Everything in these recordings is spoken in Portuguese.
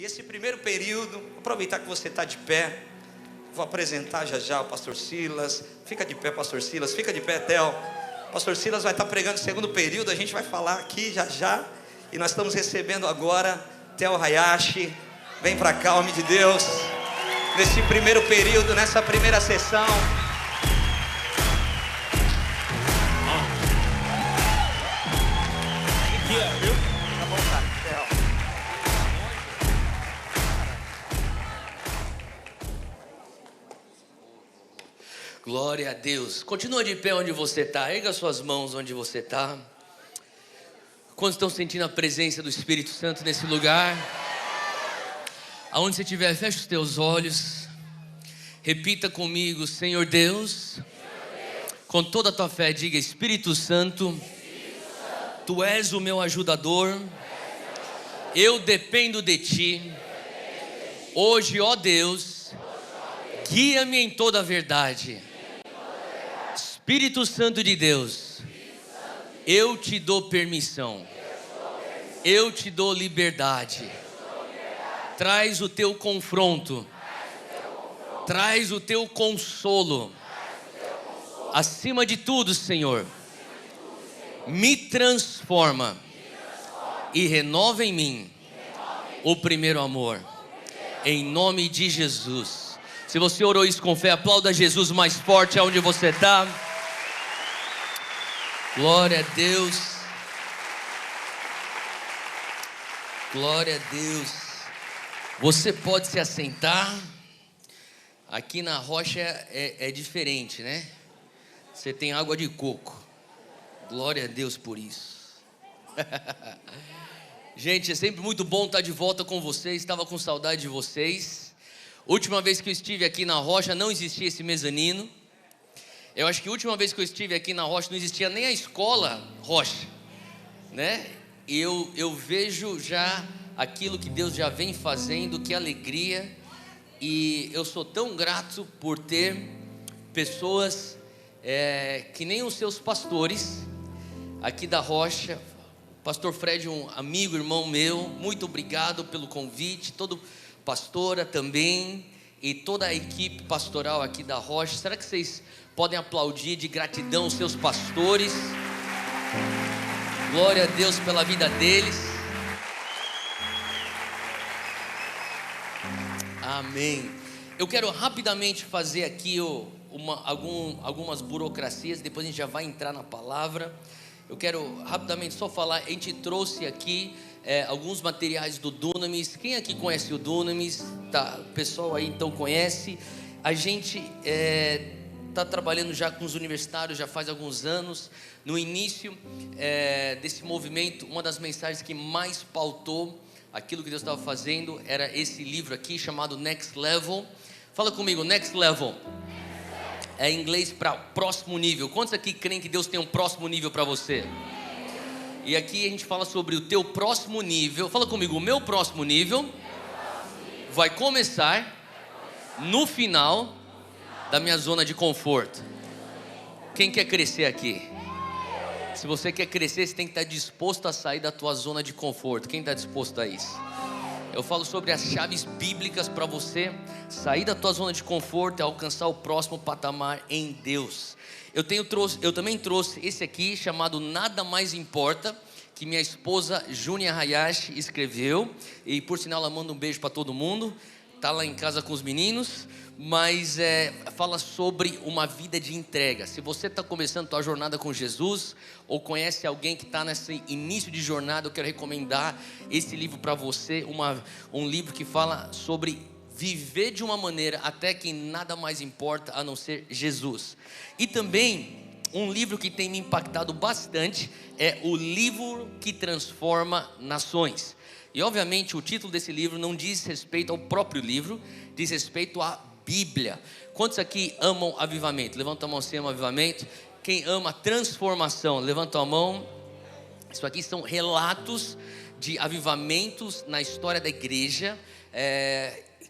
E esse primeiro período, aproveitar que você está de pé, vou apresentar já já o pastor Silas. Fica de pé, pastor Silas, fica de pé, Theo. Pastor Silas vai estar pregando o segundo período, a gente vai falar aqui já já. E nós estamos recebendo agora Theo Hayashi. Vem para cá, homem de Deus. Nesse primeiro período, nessa primeira sessão. Fica à vontade, Theo. Glória a Deus. Continua de pé onde você está. Erga suas mãos onde você está. Quantos estão sentindo a presença do Espírito Santo nesse lugar? Aonde você estiver, feche os teus olhos. Repita comigo: Senhor Deus, com toda a tua fé, diga: Espírito Santo, Tu és o meu ajudador. Eu dependo de Ti. Hoje, ó Deus, guia-me em toda a verdade. Espírito Santo de Deus, eu te dou permissão, eu te dou liberdade. Traz o teu confronto, traz o teu consolo. Acima de tudo, Senhor, me transforma e renova em mim o primeiro amor, em nome de Jesus. Se você orou isso com fé, aplauda Jesus mais forte aonde você está. Glória a Deus. Glória a Deus. Você pode se assentar. Aqui na Rocha é diferente, né? Você tem água de coco. Glória a Deus por isso. Gente, é sempre muito bom estar de volta com vocês. Estava com saudade de vocês. Última vez que eu estive aqui na Rocha não existia esse mezanino. Eu acho que a última vez que eu estive aqui na Rocha não existia nem a escola Rocha, né? E eu vejo já aquilo que Deus já vem fazendo, que alegria. E eu sou tão grato por ter pessoas que nem os seus pastores aqui da Rocha. Pastor Fred, um amigo, irmão meu, muito obrigado pelo convite. Todo pastora também e toda a equipe pastoral aqui da Rocha. Será que vocês podem aplaudir de gratidão os seus pastores? Glória a Deus pela vida deles. Amém. Eu quero rapidamente fazer aqui algumas burocracias, depois a gente já vai entrar na palavra. Eu quero rapidamente só falar, a gente trouxe aqui alguns materiais do Dunamis. Quem aqui conhece o Dunamis? Tá, o pessoal aí então conhece. A gente está trabalhando já com os universitários já faz alguns anos. No início desse movimento, uma das mensagens que mais pautou aquilo que Deus estava fazendo era esse livro aqui chamado Next Level. Fala comigo, Next Level. É em inglês para próximo nível. Quantos aqui creem que Deus tem um próximo nível para você? E aqui a gente fala sobre o teu próximo nível. Fala comigo, o meu próximo nível vai começar no final da minha zona de conforto. Quem quer crescer aqui? Se você quer crescer, você tem que estar disposto a sair da tua zona de conforto. Quem está disposto a isso? Eu falo sobre as chaves bíblicas para você sair da tua zona de conforto e alcançar o próximo patamar em Deus. Eu também trouxe esse aqui chamado Nada Mais Importa, que minha esposa Júnia Hayashi escreveu. E por sinal ela manda um beijo para todo mundo. Está lá em casa com os meninos. Mas fala sobre uma vida de entrega. Se você está começando a tua jornada com Jesus, ou conhece alguém que está nesse início de jornada, eu quero recomendar esse livro para você. Um livro que fala sobre viver de uma maneira até que nada mais importa a não ser Jesus. E também um livro que tem me impactado bastante é o livro que transforma nações. E obviamente o título desse livro não diz respeito ao próprio livro, diz respeito à Bíblia. Quantos aqui amam avivamento? Levanta a mão se ama avivamento. Quem ama transformação, levanta a mão. Isso aqui são relatos de avivamentos na história da igreja,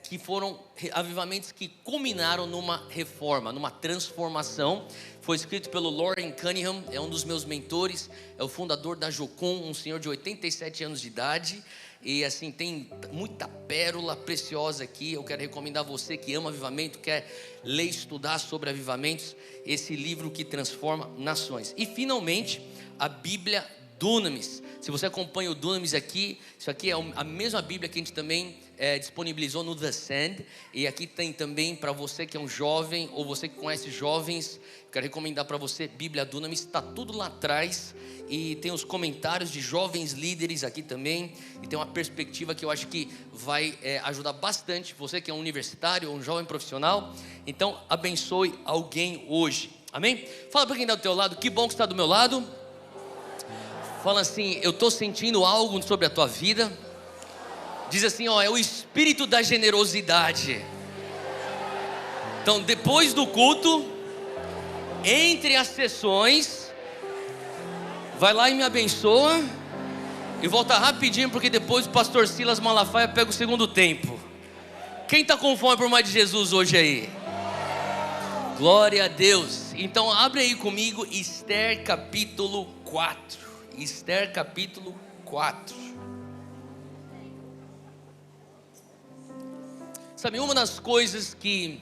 que foram avivamentos que culminaram numa reforma, numa transformação. Foi escrito pelo Loren Cunningham, é um dos meus mentores, é o fundador da Jocum, um senhor de 87 anos de idade. E assim, tem muita pérola preciosa aqui. Eu quero recomendar a você que ama avivamento, quer ler e estudar sobre avivamentos, esse livro que transforma nações. E finalmente, a Bíblia Dunamis. Se você acompanha o Dunamis aqui, isso aqui é a mesma Bíblia que a gente também disponibilizou no The Sand. E aqui tem também para você que é um jovem, ou você que conhece jovens, quero recomendar para você Bíblia Dunamis. Está tudo lá atrás. E tem os comentários de jovens líderes aqui também. E tem uma perspectiva que eu acho que vai ajudar bastante você que é um universitário ou um jovem profissional. Então abençoe alguém hoje, amém? Fala para quem está do teu lado, que bom que está do meu lado. Fala assim, eu estou sentindo algo sobre a tua vida. Diz assim, ó, é o espírito da generosidade. Então depois do culto, entre as sessões, vai lá e me abençoa. E volta rapidinho, porque depois o pastor Silas Malafaia pega o segundo tempo. Quem está com fome por mais de Jesus hoje aí? Glória a Deus. Então abre aí comigo Esther capítulo 4. Esther capítulo 4. Sabe, uma das coisas que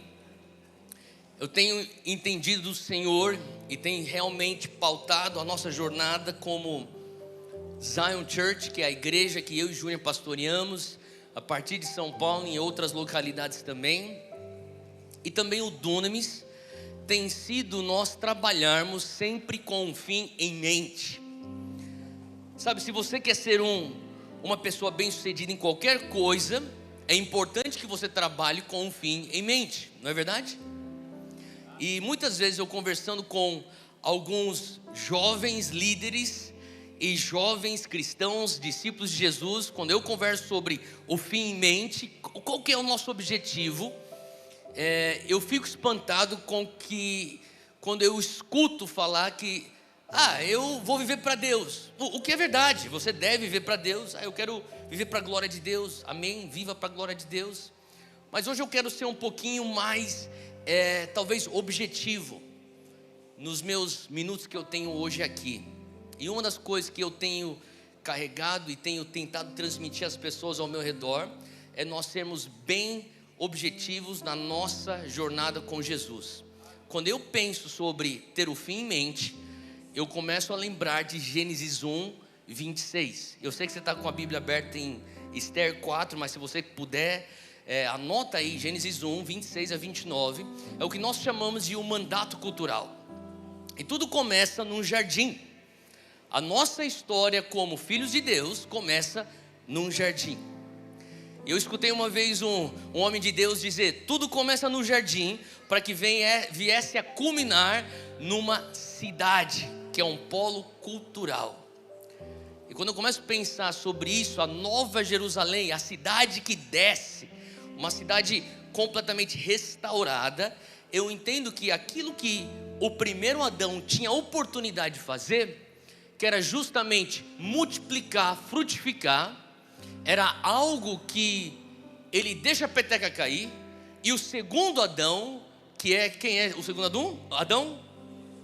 eu tenho entendido do Senhor e tem realmente pautado a nossa jornada como Zion Church, que é a igreja que eu e Júnior pastoreamos a partir de São Paulo e em outras localidades também, e também o Dunamis, tem sido nós trabalharmos sempre com um fim em mente. Sabe, se você quer ser uma pessoa bem-sucedida em qualquer coisa, é importante que você trabalhe com um fim em mente, não é verdade? E muitas vezes eu conversando com alguns jovens líderes e jovens cristãos, discípulos de Jesus, quando eu converso sobre o fim em mente, qual que é o nosso objetivo, eu fico espantado com que, quando eu escuto falar que eu vou viver para Deus, o que é verdade, você deve viver para Deus. Eu quero viver para a glória de Deus, amém, viva para a glória de Deus. Mas hoje eu quero ser um pouquinho mais, talvez objetivo, nos meus minutos que eu tenho hoje aqui. E uma das coisas que eu tenho carregado e tenho tentado transmitir às pessoas ao meu redor, é nós sermos bem objetivos na nossa jornada com Jesus. Quando eu penso sobre ter o fim em mente, eu começo a lembrar de Gênesis 1, 26. Eu sei que você está com a Bíblia aberta em Esther 4, mas se você puder, anota aí Gênesis 1, 26 a 29. É o que nós chamamos de um mandato cultural. E tudo começa num jardim. A nossa história como filhos de Deus começa num jardim. Eu escutei uma vez um homem de Deus dizer: tudo começa no jardim para que viesse a culminar numa cidade, que é um polo cultural. E quando eu começo a pensar sobre isso, a Nova Jerusalém, a cidade que desce, uma cidade completamente restaurada, eu entendo que aquilo que o primeiro Adão tinha a oportunidade de fazer, que era justamente multiplicar, frutificar, era algo que ele deixa a peteca cair. E o segundo Adão, que é, quem é o segundo Adão? Adão?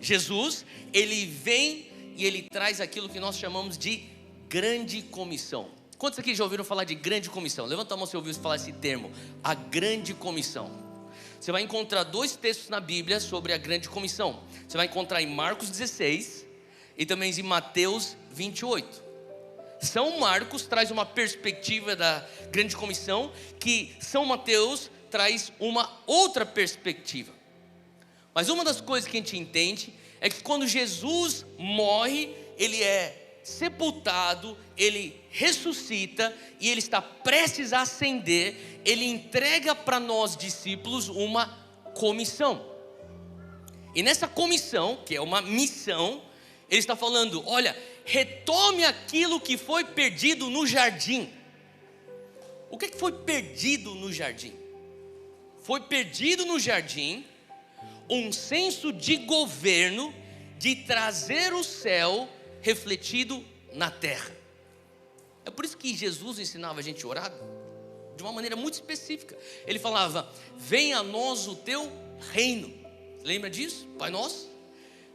Jesus, ele vem e ele traz aquilo que nós chamamos de grande comissão. Quantos aqui já ouviram falar de grande comissão? Levanta a mão se ouviu falar esse termo, a grande comissão. Você vai encontrar dois textos na Bíblia sobre a grande comissão. Você vai encontrar em Marcos 16 e também em Mateus 28. São Marcos traz uma perspectiva da grande comissão, que São Mateus traz uma outra perspectiva. Mas uma das coisas que a gente entende é que quando Jesus morre, ele é sepultado, ele ressuscita e ele está prestes a ascender. Ele entrega para nós discípulos uma comissão. E nessa comissão, que é uma missão, ele está falando: olha, retome aquilo que foi perdido no jardim. O que foi perdido no jardim? Foi perdido no jardim um senso de governo, de trazer o céu refletido na terra. É por isso que Jesus ensinava a gente a orar de uma maneira muito específica. Ele falava: venha a nós o teu reino. Lembra disso? Pai nosso,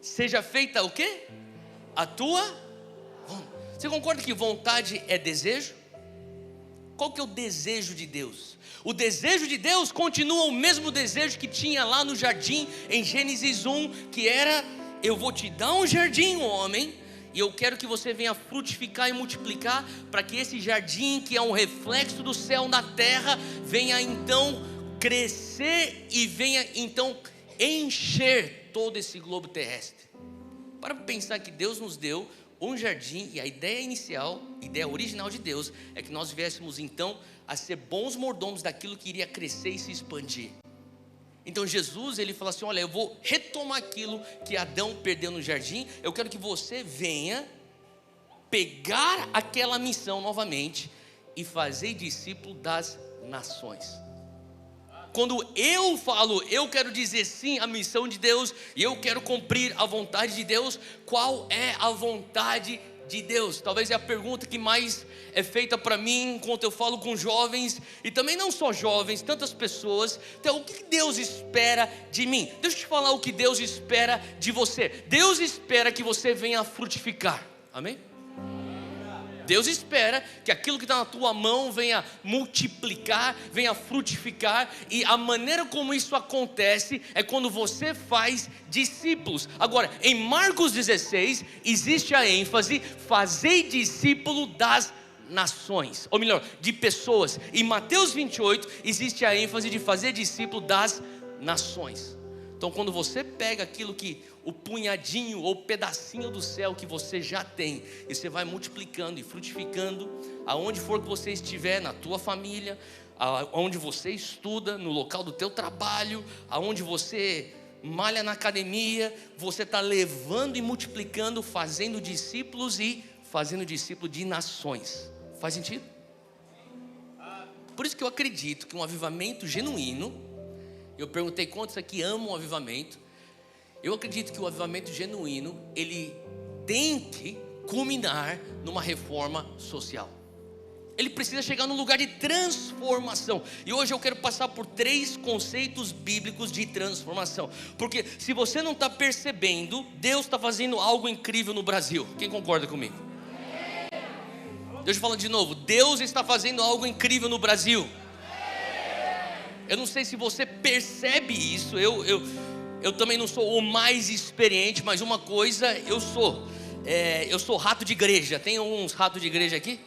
seja feita o quê? A tua vontade. Você concorda que vontade é desejo? Qual que é o desejo de Deus? O desejo de Deus continua o mesmo desejo que tinha lá no jardim, em Gênesis 1, que era: eu vou te dar um jardim, homem, e eu quero que você venha frutificar e multiplicar, para que esse jardim, que é um reflexo do céu na terra, venha então crescer e venha então encher todo esse globo terrestre. Para pensar que Deus nos deu um jardim, e a ideia inicial, a ideia original de Deus, é que nós viéssemos então a ser bons mordomos daquilo que iria crescer e se expandir. Então Jesus, ele fala assim: olha, eu vou retomar aquilo que Adão perdeu no jardim. Eu quero que você venha pegar aquela missão novamente e fazer discípulo das nações. Quando eu falo, eu quero dizer sim à missão de Deus, e eu quero cumprir a vontade de Deus. Qual é a vontade de Deus? Talvez é a pergunta que mais é feita para mim enquanto eu falo com jovens, e também não só jovens, tantas pessoas. Então, o que Deus espera de mim? Deixa eu te falar o que Deus espera de você. Deus espera que você venha frutificar, amém? Deus espera que aquilo que está na tua mão venha multiplicar, venha frutificar. E a maneira como isso acontece é quando você faz discípulos. Agora, em Marcos 16, existe a ênfase: fazei discípulo das nações, ou melhor, de pessoas. Em Mateus 28, existe a ênfase de fazer discípulo das nações. Então, quando você pega aquilo que, o punhadinho ou pedacinho do céu que você já tem, e você vai multiplicando e frutificando, aonde for que você estiver, na tua família, aonde você estuda, no local do teu trabalho, aonde você malha na academia, você está levando e multiplicando, fazendo discípulos e fazendo discípulo de nações. Faz sentido? Por isso que eu acredito que um avivamento genuíno, eu perguntei quantos aqui amam o avivamento. Eu acredito que o avivamento genuíno, ele tem que culminar numa reforma social. Ele precisa chegar num lugar de transformação. E hoje eu quero passar por 3 conceitos bíblicos de transformação. Porque se você não está percebendo, Deus está fazendo algo incrível no Brasil. Quem concorda comigo? Deixa eu falar de novo. Deus está fazendo algo incrível no Brasil. Eu não sei se você percebe isso. Eu também não sou o mais experiente, mas uma coisa eu sou rato de igreja. Tem uns ratos de igreja aqui?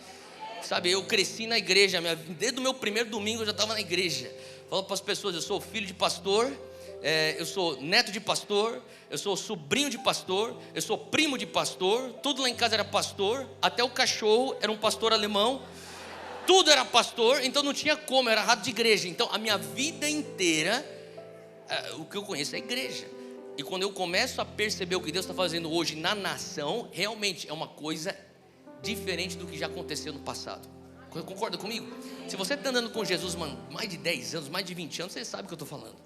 Sabe, eu cresci na igreja, desde o meu primeiro domingo eu já estava na igreja. Falo para as pessoas: eu sou filho de pastor, eu sou neto de pastor, eu sou sobrinho de pastor, eu sou primo de pastor. Tudo lá em casa era pastor, até o cachorro era um pastor alemão. Tudo era pastor, então não tinha como, era rato de igreja. Então a minha vida inteira, o que eu conheço é a igreja. E quando eu começo a perceber o que Deus está fazendo hoje na nação, realmente é uma coisa diferente do que já aconteceu no passado. Concorda comigo? Se você está andando com Jesus, mano, mais de 10 anos, mais de 20 anos, você sabe o que eu estou falando.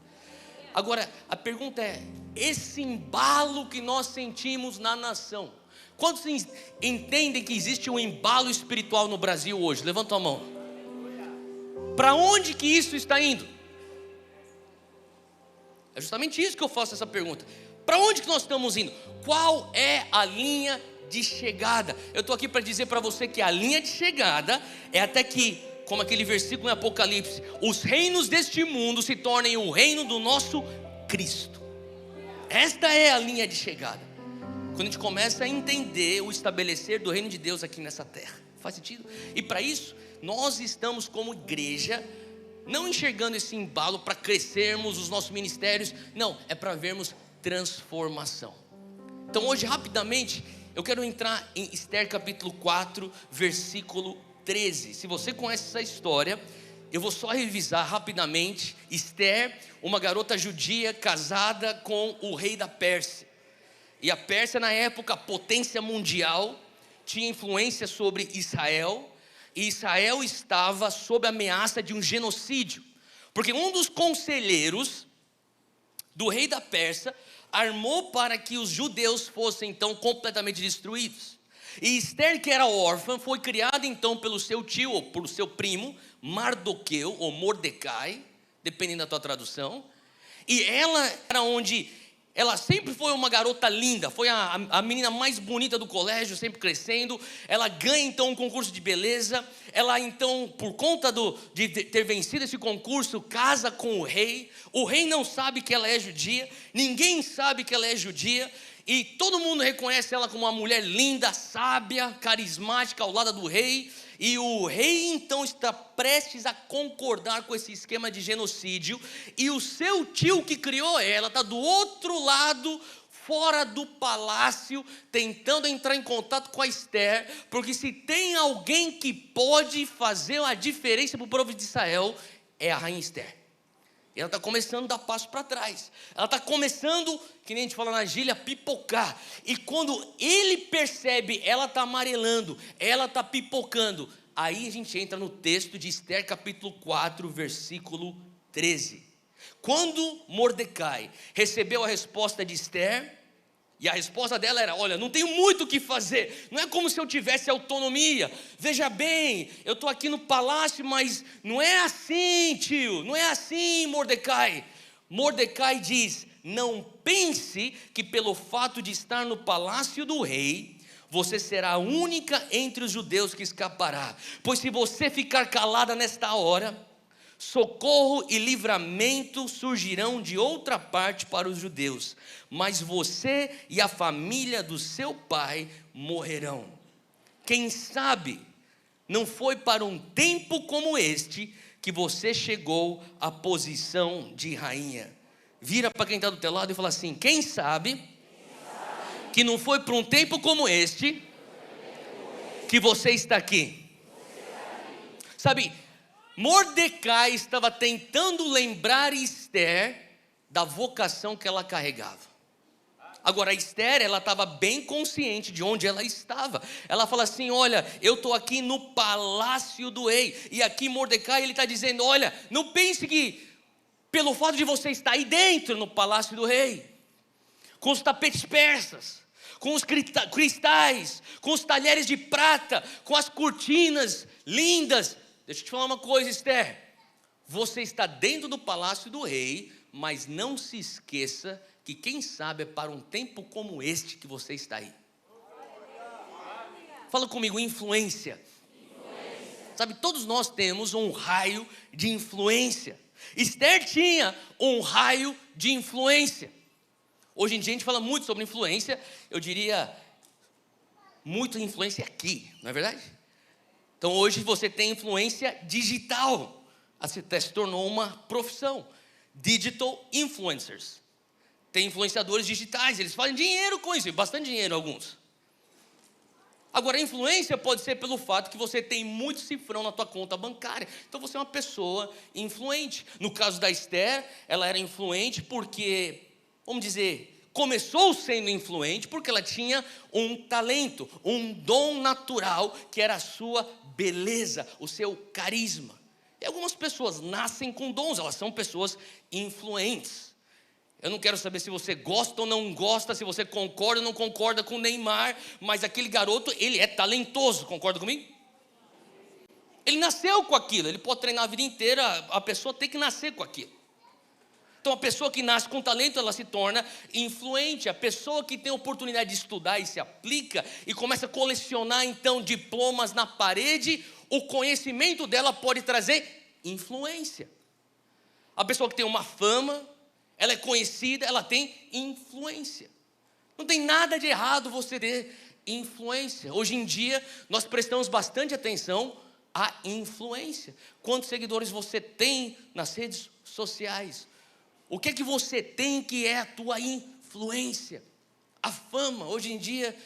Agora, a pergunta é: esse embalo que nós sentimos na nação, quantos entendem que existe um embalo espiritual no Brasil hoje? Levanta a mão. Para onde que isso está indo? É justamente isso que eu faço essa pergunta. Para onde que nós estamos indo? Qual é a linha de chegada? Eu estou aqui para dizer para você que a linha de chegada é até que, como aquele versículo em Apocalipse, os reinos deste mundo se tornem o reino do nosso Cristo. Esta é a linha de chegada. Quando a gente começa a entender o estabelecer do reino de Deus aqui nessa terra. Faz sentido? E para isso, nós estamos como igreja, não enxergando esse embalo para crescermos os nossos ministérios. Não, é para vermos transformação. Então hoje, rapidamente, eu quero entrar em Esther capítulo 4, versículo 13. Se você conhece essa história, eu vou só revisar rapidamente. Esther, uma garota judia casada com o rei da Pérsia. E a Pérsia, na época, potência mundial, tinha influência sobre Israel. E Israel estava sob a ameaça de um genocídio, porque um dos conselheiros do rei da Pérsia armou para que os judeus fossem então completamente destruídos. E Esther, que era órfã, foi criada então pelo seu tio ou pelo seu primo Mardoqueu ou Mordecai, dependendo da tua tradução. E ela era onde ela sempre foi uma garota linda, foi a menina mais bonita do colégio, sempre crescendo. Ela ganha então um concurso de beleza. Ela então, por conta de ter vencido esse concurso, casa com o rei. O rei não sabe que ela é judia, ninguém sabe que ela é judia. E todo mundo reconhece ela como uma mulher linda, sábia, carismática ao lado do rei. E o rei então está prestes a concordar com esse esquema de genocídio. E o seu tio que criou ela está do outro lado, fora do palácio, tentando entrar em contato com a Esther. Porque se tem alguém que pode fazer a diferença para o povo de Israel, é a rainha Esther. E ela está começando a dar passo para trás. Ela está começando, que nem a gente fala na gíria, a pipocar. E quando ele percebe, ela está amarelando, ela está pipocando. Aí a gente entra no texto de Esther capítulo 4, versículo 13. Quando Mordecai recebeu a resposta de Esther, e a resposta dela era: olha, não tenho muito o que fazer, não é como se eu tivesse autonomia. Veja bem, eu estou aqui no palácio, mas não é assim, tio, não é assim, Mordecai. Mordecai diz: não pense que pelo fato de estar no palácio do rei, você será a única entre os judeus que escapará. Pois se você ficar calada nesta hora, socorro e livramento surgirão de outra parte para os judeus, mas você e a família do seu pai morrerão. Quem sabe não foi para um tempo como este que você chegou à posição de rainha. Vira para quem está do teu lado e fala assim: quem sabe que não foi para um tempo como este que você está aqui. Sabe, Mordecai estava tentando lembrar Esther da vocação que ela carregava. Agora, Esther, ela estava bem consciente de onde ela estava. Ela fala assim: olha, eu estou aqui no palácio do rei. E aqui Mordecai, ele está dizendo: olha, não pense que pelo fato de você estar aí dentro no palácio do rei, com os tapetes persas, com os cristais, com os talheres de prata, com as cortinas lindas. Deixa eu te falar uma coisa, Esther. Você está dentro do palácio do rei, mas não se esqueça que quem sabe é para um tempo como este que você está aí. Fala comigo, influência. Sabe, todos nós temos um raio de influência. Esther tinha um raio de influência. Hoje em dia a gente fala muito sobre influência, eu diria, muita influência aqui, não é verdade? Então hoje você tem influência digital, até se tornou uma profissão, digital influencers. Tem influenciadores digitais, eles fazem dinheiro com isso, bastante dinheiro alguns. Agora a influência pode ser pelo fato que você tem muito cifrão na tua conta bancária, então você é uma pessoa influente. No caso da Esther, ela era influente porque, vamos dizer, começou sendo influente porque ela tinha um talento, um dom natural, que era a sua beleza, o seu carisma. E algumas pessoas nascem com dons, elas são pessoas influentes. Eu não quero saber se você gosta ou não gosta, se você concorda ou não concorda com o Neymar, mas aquele garoto, ele é talentoso, concorda comigo? Ele nasceu com aquilo, ele pode treinar a vida inteira, a pessoa tem que nascer com aquilo. Então a pessoa que nasce com talento, ela se torna influente. A pessoa que tem a oportunidade de estudar e se aplica e começa a colecionar então diplomas na parede, o conhecimento dela pode trazer influência. A pessoa que tem uma fama, ela é conhecida, ela tem influência. Não tem nada de errado você ter influência. Hoje em dia nós prestamos bastante atenção à influência. Quantos seguidores você tem nas redes sociais? O que é que você tem que é a tua influência? A fama. Hoje em dia,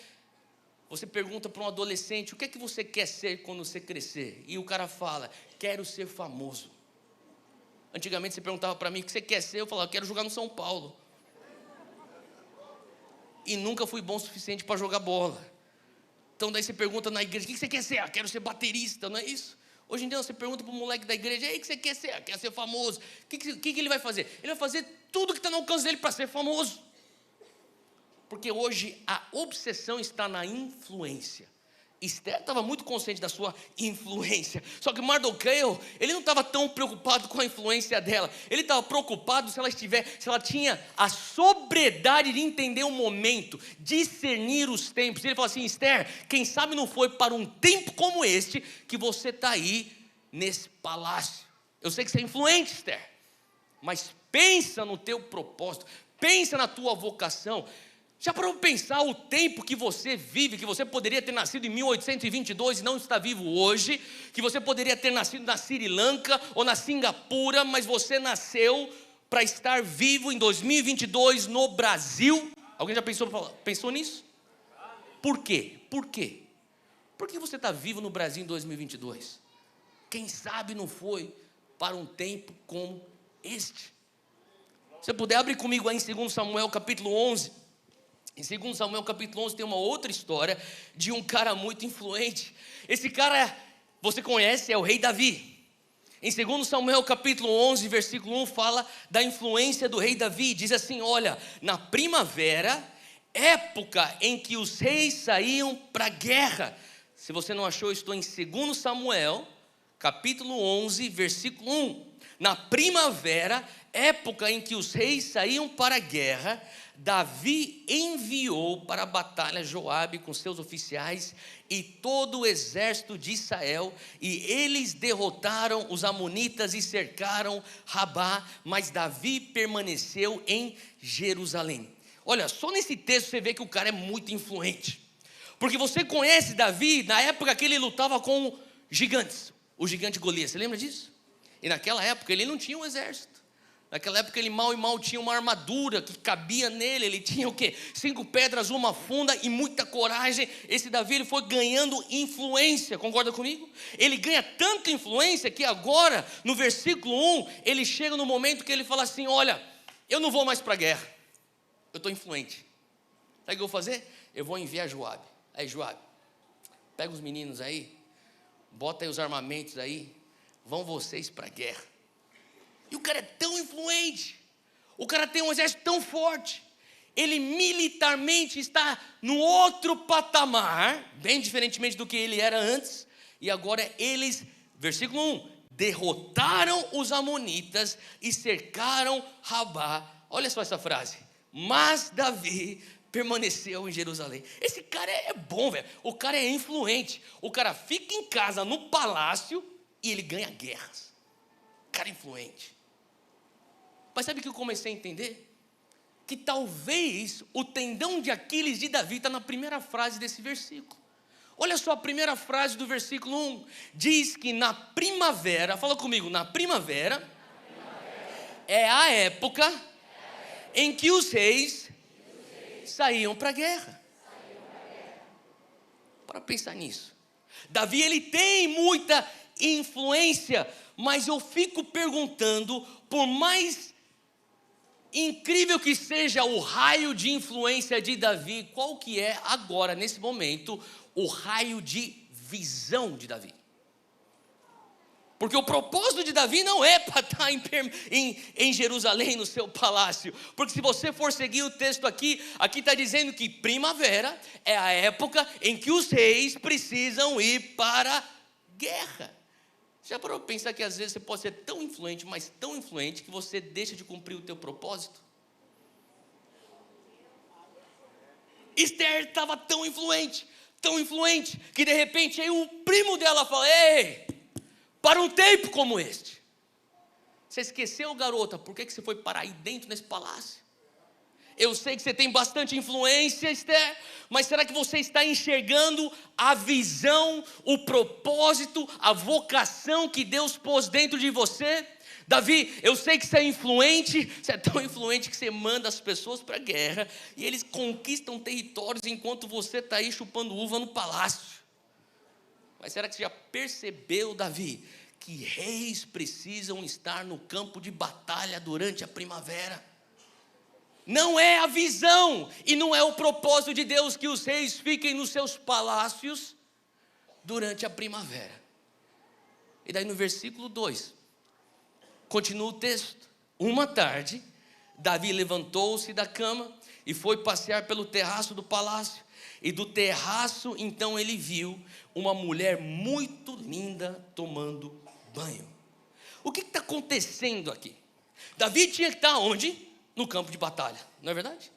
você pergunta para um adolescente: o que é que você quer ser quando você crescer? E o cara fala: quero ser famoso. Antigamente você perguntava para mim: o que você quer ser? Eu falava: quero jogar no São Paulo. E nunca fui bom o suficiente para jogar bola. Então daí você pergunta na igreja: o que você quer ser? Quero ser baterista, não é isso? Hoje em dia você pergunta para o moleque da igreja: ei, o que você quer ser? Quer ser famoso. O que ele vai fazer? Ele vai fazer tudo que está no alcance dele para ser famoso. Porque hoje a obsessão está na influência. Esther estava muito consciente da sua influência. Só que Mardoqueu, ele não estava tão preocupado com a influência dela. Ele estava preocupado se ela tinha a sobriedade de entender o momento, discernir os tempos. Ele falou assim: Esther, quem sabe não foi para um tempo como este que você está aí nesse palácio. Eu sei que você é influente, Esther, mas pensa no teu propósito, pensa na tua vocação. Já parou para pensar o tempo que você vive, que você poderia ter nascido em 1822 e não está vivo hoje, que você poderia ter nascido na Sri Lanka ou na Singapura, mas você nasceu para estar vivo em 2022 no Brasil? Alguém já pensou nisso? Por quê? Por quê? Por que você está vivo no Brasil em 2022? Quem sabe não foi para um tempo como este? Se você puder, abre comigo aí em 2 Samuel capítulo 11. Em 2 Samuel capítulo 11 tem uma outra história de um cara muito influente. Esse cara, você conhece, é o rei Davi. Em 2 Samuel capítulo 11, versículo 1, fala da influência do rei Davi. Diz assim: olha, na primavera, época em que os reis saíam para a guerra. Se você não achou, eu estou em 2 Samuel capítulo 11, versículo 1. Na primavera, época em que os reis saíam para a guerra, Davi enviou para a batalha Joabe com seus oficiais e todo o exército de Israel, e eles derrotaram os amonitas e cercaram Rabá, mas Davi permaneceu em Jerusalém. Olha, só nesse texto você vê que o cara é muito influente, porque você conhece Davi na época que ele lutava com gigantes, o gigante Golias, você lembra disso? E naquela época ele não tinha um exército. Naquela época ele mal e mal tinha uma armadura que cabia nele. Ele tinha o quê? 5 pedras, uma funda e muita coragem. Esse Davi, ele foi ganhando influência, concorda comigo? Ele ganha tanta influência que agora, no versículo 1, ele chega no momento que ele fala assim: olha, eu não vou mais para a guerra, eu estou influente. Sabe o que eu vou fazer? Eu vou enviar Joabe. Aí Joabe, pega os meninos aí, bota aí os armamentos aí, vão vocês para a guerra. E o cara é tão influente, o cara tem um exército tão forte, ele militarmente está no outro patamar, bem diferentemente do que ele era antes. E agora eles, versículo 1, derrotaram os amonitas e cercaram Rabá. Olha só essa frase: mas Davi permaneceu em Jerusalém. Esse cara é bom, velho. O cara é influente, o cara fica em casa no palácio e ele ganha guerras. Cara influente. Mas sabe o que eu comecei a entender? Que talvez o tendão de Aquiles de Davi está na primeira frase desse versículo. Olha só a primeira frase do versículo 1. Diz que na primavera, fala comigo, na primavera é a época em que os reis saíam para a guerra. Para pensar nisso. Davi, ele tem muita influência, mas eu fico perguntando, por mais incrível que seja o raio de influência de Davi, qual que é agora, nesse momento, o raio de visão de Davi? Porque o propósito de Davi não é para estar em Jerusalém, no seu palácio. Porque se você for seguir o texto aqui está dizendo que primavera é a época em que os reis precisam ir para a guerra. Já parou para pensar que às vezes você pode ser tão influente, mas tão influente, que você deixa de cumprir o teu propósito? Esther estava tão influente, que de repente aí o primo dela fala: ei, para um tempo como este. Você esqueceu, garota, por que você foi parar aí dentro nesse palácio? Eu sei que você tem bastante influência, Esther, mas será que você está enxergando a visão, o propósito, a vocação que Deus pôs dentro de você? Davi, eu sei que você é influente, você é tão influente que você manda as pessoas para a guerra e eles conquistam territórios enquanto você está aí chupando uva no palácio. Mas será que você já percebeu, Davi, que reis precisam estar no campo de batalha durante a primavera? Não é a visão e não é o propósito de Deus que os reis fiquem nos seus palácios durante a primavera. E daí no versículo 2, continua o texto. Uma tarde, Davi levantou-se da cama e foi passear pelo terraço do palácio. E do terraço, então, ele viu uma mulher muito linda tomando banho. O que está acontecendo aqui? Davi tinha que estar onde? No campo de batalha, não é verdade?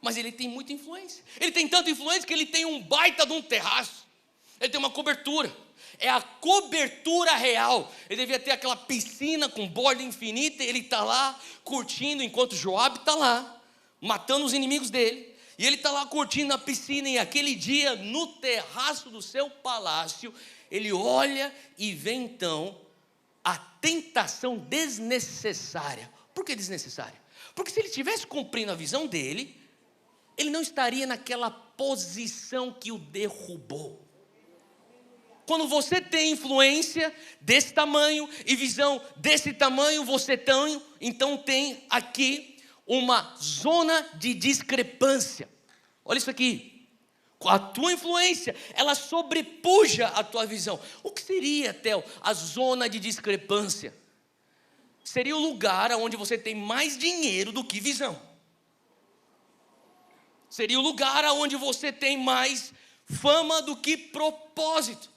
Mas ele tem muita influência. Ele tem tanta influência que ele tem um baita de um terraço. Ele tem uma cobertura. É a cobertura real. Ele devia ter aquela piscina com borda infinita. Ele está lá curtindo, enquanto Joabe está lá, matando os inimigos dele. E ele está lá curtindo a piscina. E aquele dia, no terraço do seu palácio, ele olha e vê então a tentação desnecessária. Por que desnecessária? Porque se ele estivesse cumprindo a visão dele, ele não estaria naquela posição que o derrubou. Quando você tem influência desse tamanho e visão desse tamanho, então tem aqui uma zona de discrepância. Olha isso aqui. A tua influência, ela sobrepuja a tua visão. O que seria, Theo, a zona de discrepância? Seria o lugar onde você tem mais dinheiro do que visão. Seria o lugar onde você tem mais fama do que propósito.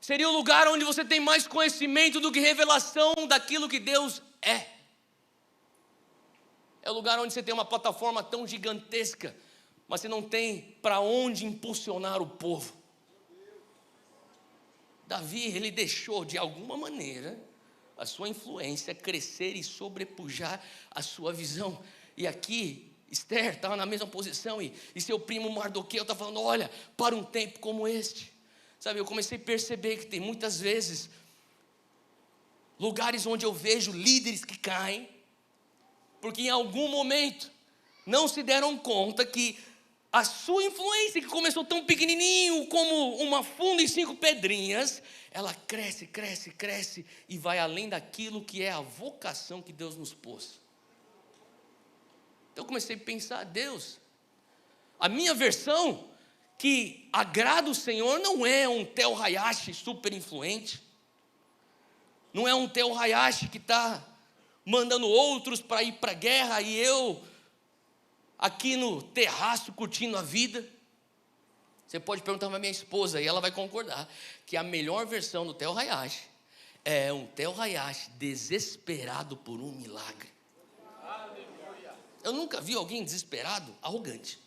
Seria o lugar onde você tem mais conhecimento do que revelação daquilo que Deus é. É o lugar onde você tem uma plataforma tão gigantesca, mas você não tem para onde impulsionar o povo. Davi, ele deixou de alguma maneira a sua influência crescer e sobrepujar a sua visão. E aqui, Esther estava na mesma posição e seu primo Mardoqueu está falando, olha, para um tempo como este. Sabe, eu comecei a perceber que tem muitas vezes lugares onde eu vejo líderes que caem, porque em algum momento não se deram conta que a sua influência, que começou tão pequenininho como uma funda em 5 pedrinhas, ela cresce, cresce, cresce e vai além daquilo que é a vocação que Deus nos pôs. Então eu comecei a pensar, Deus, a minha versão que agrada o Senhor não é um Theo Hayashi super influente, não é um Theo Hayashi que está mandando outros para ir para a guerra e eu aqui no terraço curtindo a vida. Você pode perguntar para minha esposa e ela vai concordar que a melhor versão do Theo Hayashi é um Theo Hayashi desesperado por um milagre. Eu nunca vi alguém desesperado, arrogante.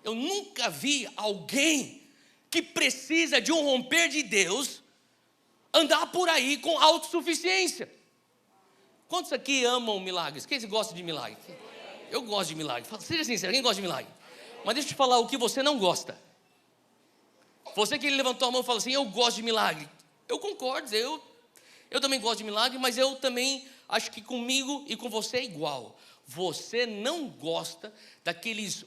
Eu nunca vi alguém que precisa de um romper de Deus andar por aí com autossuficiência. Quantos aqui amam milagres? Quem gosta de milagre? Eu gosto de milagre. Seja sincero, quem gosta de milagre? Mas deixa eu te falar o que você não gosta. Você que levantou a mão e falou assim, eu gosto de milagre. Eu concordo, eu também gosto de milagre, mas eu também acho que comigo e com você é igual. Você não gosta daqueles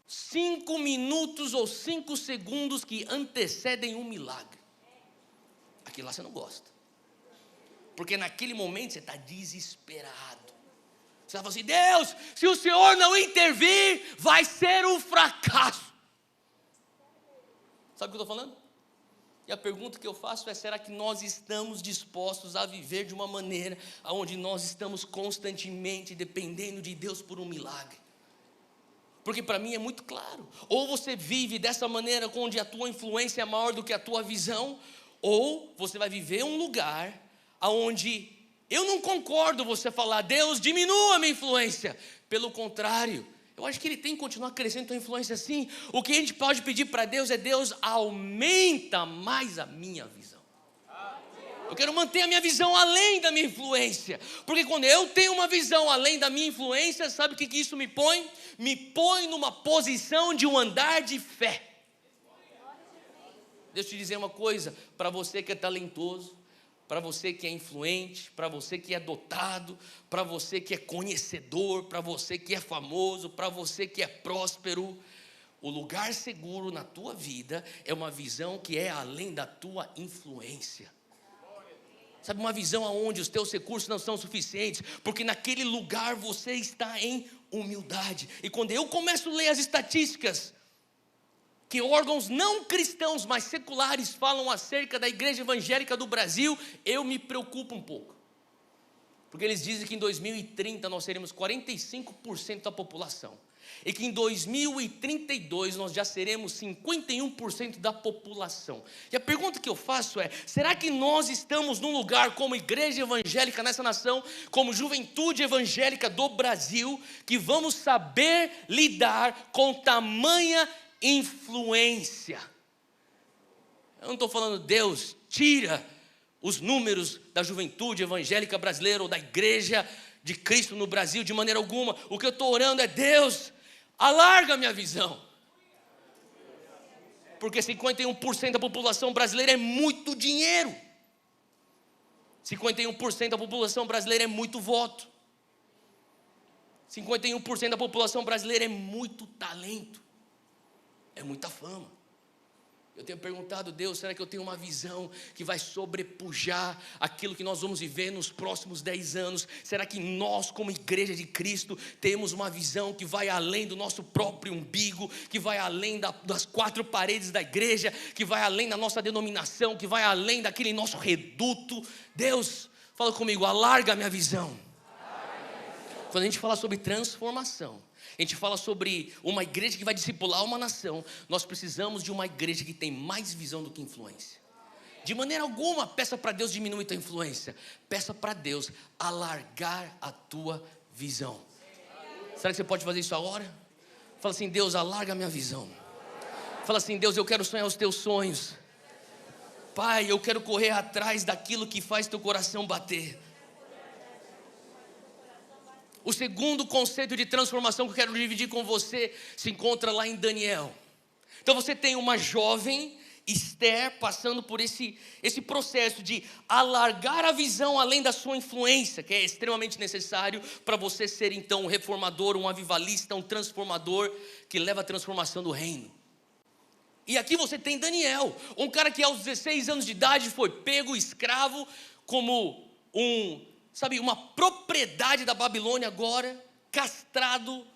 5 minutos ou 5 segundos que antecedem um milagre. Aquilo lá você não gosta. Porque naquele momento você está desesperado. Você fala assim, Deus, se o Senhor não intervir, vai ser um fracasso. Sabe o que eu estou falando? E a pergunta que eu faço é, será que nós estamos dispostos a viver de uma maneira onde nós estamos constantemente dependendo de Deus por um milagre? Porque para mim é muito claro, ou você vive dessa maneira onde a tua influência é maior do que a tua visão, ou você vai viver um lugar onde eu não concordo você falar, Deus diminua a minha influência. Pelo contrário, eu acho que Ele tem que continuar crescendo a tua influência sim. O que a gente pode pedir para Deus é, Deus, aumenta mais a minha visão. Eu quero manter a minha visão além da minha influência. Porque quando eu tenho uma visão além da minha influência, sabe o que isso me põe? Me põe numa posição de um andar de fé. Deixa eu te dizer uma coisa, para você que é talentoso, para você que é influente, para você que é dotado, para você que é conhecedor, para você que é famoso, para você que é próspero, o lugar seguro na tua vida é uma visão que é além da tua influência. Sabe, uma visão onde os teus recursos não são suficientes, porque naquele lugar você está em humildade. E quando eu começo a ler as estatísticas, que órgãos não cristãos, mas seculares falam acerca da igreja evangélica do Brasil, eu me preocupo um pouco. Porque eles dizem que em 2030 nós seremos 45% da população. e que em 2032 nós já seremos 51% da população. E a pergunta que eu faço é: será que nós estamos num lugar como igreja evangélica nessa nação, como juventude evangélica do Brasil, que vamos saber lidar com tamanha influência? Eu não estou falando, Deus, tira os números da juventude evangélica brasileira ou da igreja de Cristo no Brasil de maneira alguma. O que eu estou orando é: Deus, alarga a minha visão. Porque 51% da população brasileira é muito dinheiro. 51% da população brasileira é muito voto. 51% da população brasileira é muito talento. É muita fama. Eu tenho perguntado, Deus, será que eu tenho uma visão que vai sobrepujar aquilo que nós vamos viver nos próximos 10 anos? Será que nós, como igreja de Cristo, temos uma visão que vai além do nosso próprio umbigo, que vai além das 4 paredes da igreja, que vai além da nossa denominação, que vai além daquele nosso reduto? Deus, fala comigo, alarga a minha visão. Quando a gente fala sobre transformação, a gente fala sobre uma igreja que vai discipular uma nação, nós precisamos de uma igreja que tem mais visão do que influência. De maneira alguma peça para Deus diminuir tua influência, peça para Deus alargar a tua visão. Será que você pode fazer isso agora? Fala assim: Deus, alarga a minha visão. Fala assim: Deus, eu quero sonhar os teus sonhos. Pai, eu quero correr atrás daquilo que faz teu coração bater. O segundo conceito de transformação que eu quero dividir com você se encontra lá em Daniel. Então você tem uma jovem, Esther, passando por esse processo de alargar a visão além da sua influência, que é extremamente necessário para você ser então um reformador, um avivalista, um transformador que leva a transformação do reino. E aqui você tem Daniel, um cara que aos 16 anos de idade foi pego escravo como uma propriedade da Babilônia agora, castrado.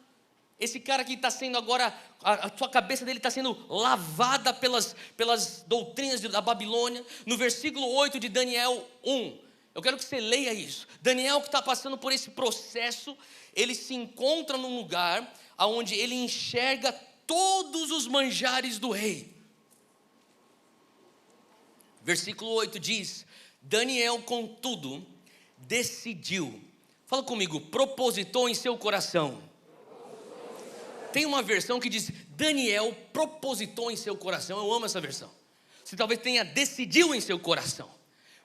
Esse cara que está sendo agora, a sua cabeça dele está sendo lavada pelas doutrinas da Babilônia. No versículo 8 de Daniel 1, eu quero que você leia isso. Daniel, que está passando por esse processo, ele se encontra num lugar onde ele enxerga todos os manjares do rei. Versículo 8 diz: Daniel, contudo, decidiu, fala comigo, propositou em seu coração. Tem uma versão que diz: Daniel propositou em seu coração. Eu amo essa versão. Você talvez tenha decidiu em seu coração,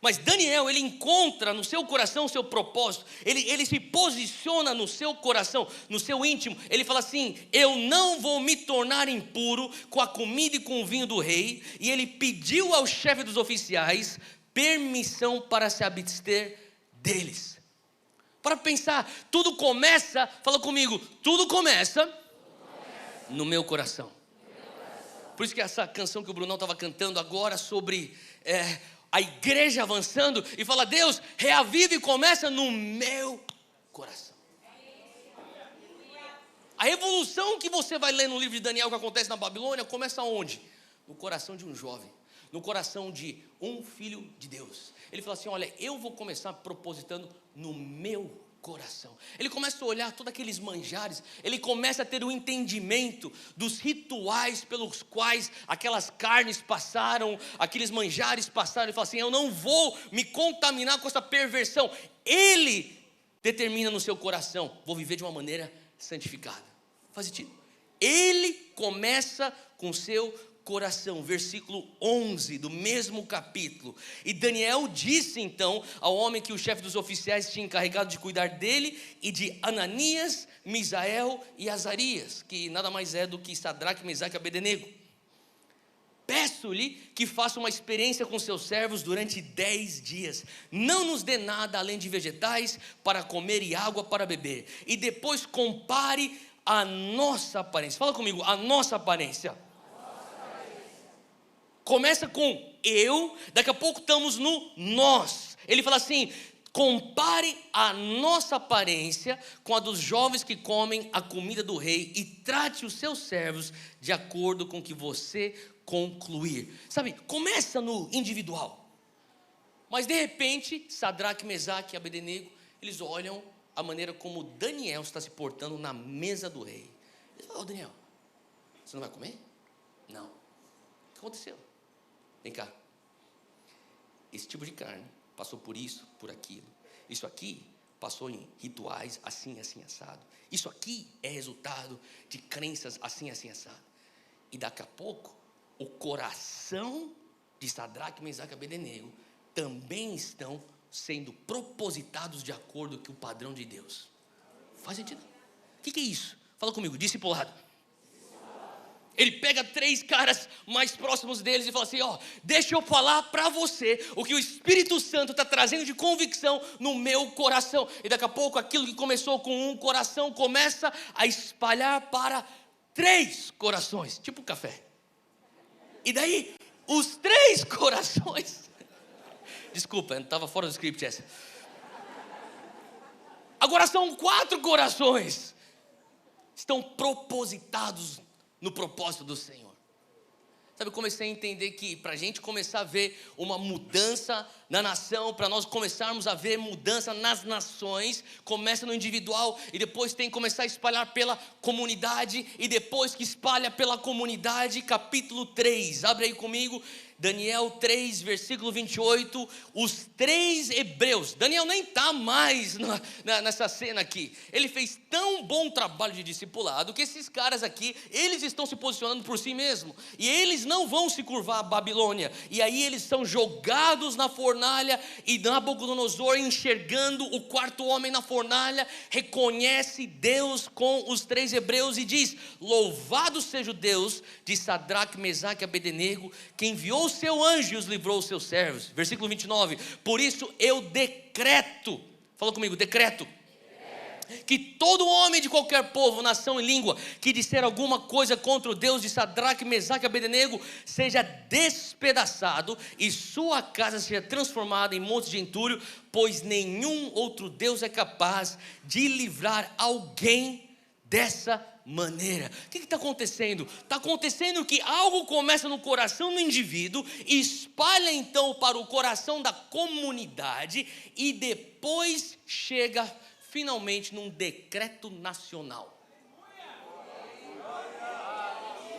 mas Daniel, ele encontra no seu coração o seu propósito. Ele se posiciona no seu coração, no seu íntimo. Ele fala assim: eu não vou me tornar impuro com a comida e com o vinho do rei. E ele pediu ao chefe dos oficiais permissão para se abster deles. Para pensar, tudo começa, fala comigo, tudo começa no meu coração. Por isso que essa canção que o Brunão estava cantando agora sobre a igreja avançando, e fala: Deus, reaviva e começa no meu coração. A revolução que você vai ler no livro de Daniel, que acontece na Babilônia, começa onde? No coração de um jovem, no coração de um filho de Deus. Ele fala assim: olha, eu vou começar propositando no meu coração. Ele começa a olhar todos aqueles manjares, ele começa a ter o entendimento dos rituais pelos quais aquelas carnes passaram, aqueles manjares passaram. Ele fala assim: eu não vou me contaminar com essa perversão. Ele determina no seu coração: vou viver de uma maneira santificada. Faz sentido? Ele começa com o seu coração. Versículo 11 do mesmo capítulo. E Daniel disse então ao homem que o chefe dos oficiais tinha encarregado de cuidar dele, e de Ananias, Misael e Azarias, que nada mais é do que Sadraque, Mesaque e Abednego: peço-lhe que faça uma experiência com seus servos durante 10 dias. Não nos dê nada além de vegetais para comer e água para beber. E depois compare a nossa aparência. Fala comigo, a nossa aparência. Começa com eu, daqui a pouco estamos no nós. Ele fala assim: compare a nossa aparência com a dos jovens que comem a comida do rei, e trate os seus servos de acordo com o que você concluir. Sabe, começa no individual. Mas de repente, Sadraque, Mesaque e Abednego, eles olham a maneira como Daniel está se portando na mesa do rei. Ele falou: Daniel, você não vai comer? Não. O que aconteceu? Vem cá. Esse tipo de carne passou por isso, por aquilo. Isso aqui passou em rituais assim, assim, assado. Isso aqui é resultado de crenças assim, assim, assado. E daqui a pouco, o coração de Sadraque, Mesaque e Abednego também estão sendo propositados de acordo com o padrão de Deus. Faz sentido? O que é isso? Fala comigo, discipulado. Ele pega 3 caras mais próximos deles e fala assim: ó, deixa eu falar para você o que o Espírito Santo está trazendo de convicção no meu coração. E daqui a pouco aquilo que começou com um coração começa a espalhar para 3 corações, tipo café. E daí os 3 corações, desculpa, estava fora do script essa. Agora são 4 corações, estão propositados no propósito do Senhor. Sabe, eu comecei a entender que para a gente começar a ver uma mudança na nação, para nós começarmos a ver mudança nas nações, começa no individual e depois tem que começar a espalhar pela comunidade, e depois que espalha pela comunidade, capítulo 3, abre aí comigo, Daniel 3, versículo 28, os 3 hebreus. Daniel nem está mais nessa cena aqui. Ele fez tão bom trabalho de discipulado que esses caras aqui, eles estão se posicionando por si mesmos. E eles não vão se curvar à Babilônia. E aí eles são jogados na fornalha, e Nabucodonosor, enxergando o 4º homem na fornalha, reconhece Deus com os 3 hebreus e diz: louvado seja o Deus de Sadraque, Mesaque e Abednego, que enviou o seu anjo e os livrou os seus servos. Versículo 29, por isso eu decreto, fala comigo, decreto, que todo homem de qualquer povo, nação e língua que disser alguma coisa contra o Deus de Sadraque, Mesaque e Abednego seja despedaçado e sua casa seja transformada em monte de entulho, pois nenhum outro Deus é capaz de livrar alguém dessa maneira. O que está acontecendo? Está acontecendo que algo começa no coração do indivíduo, espalha então para o coração da comunidade e depois chega finalmente num decreto nacional.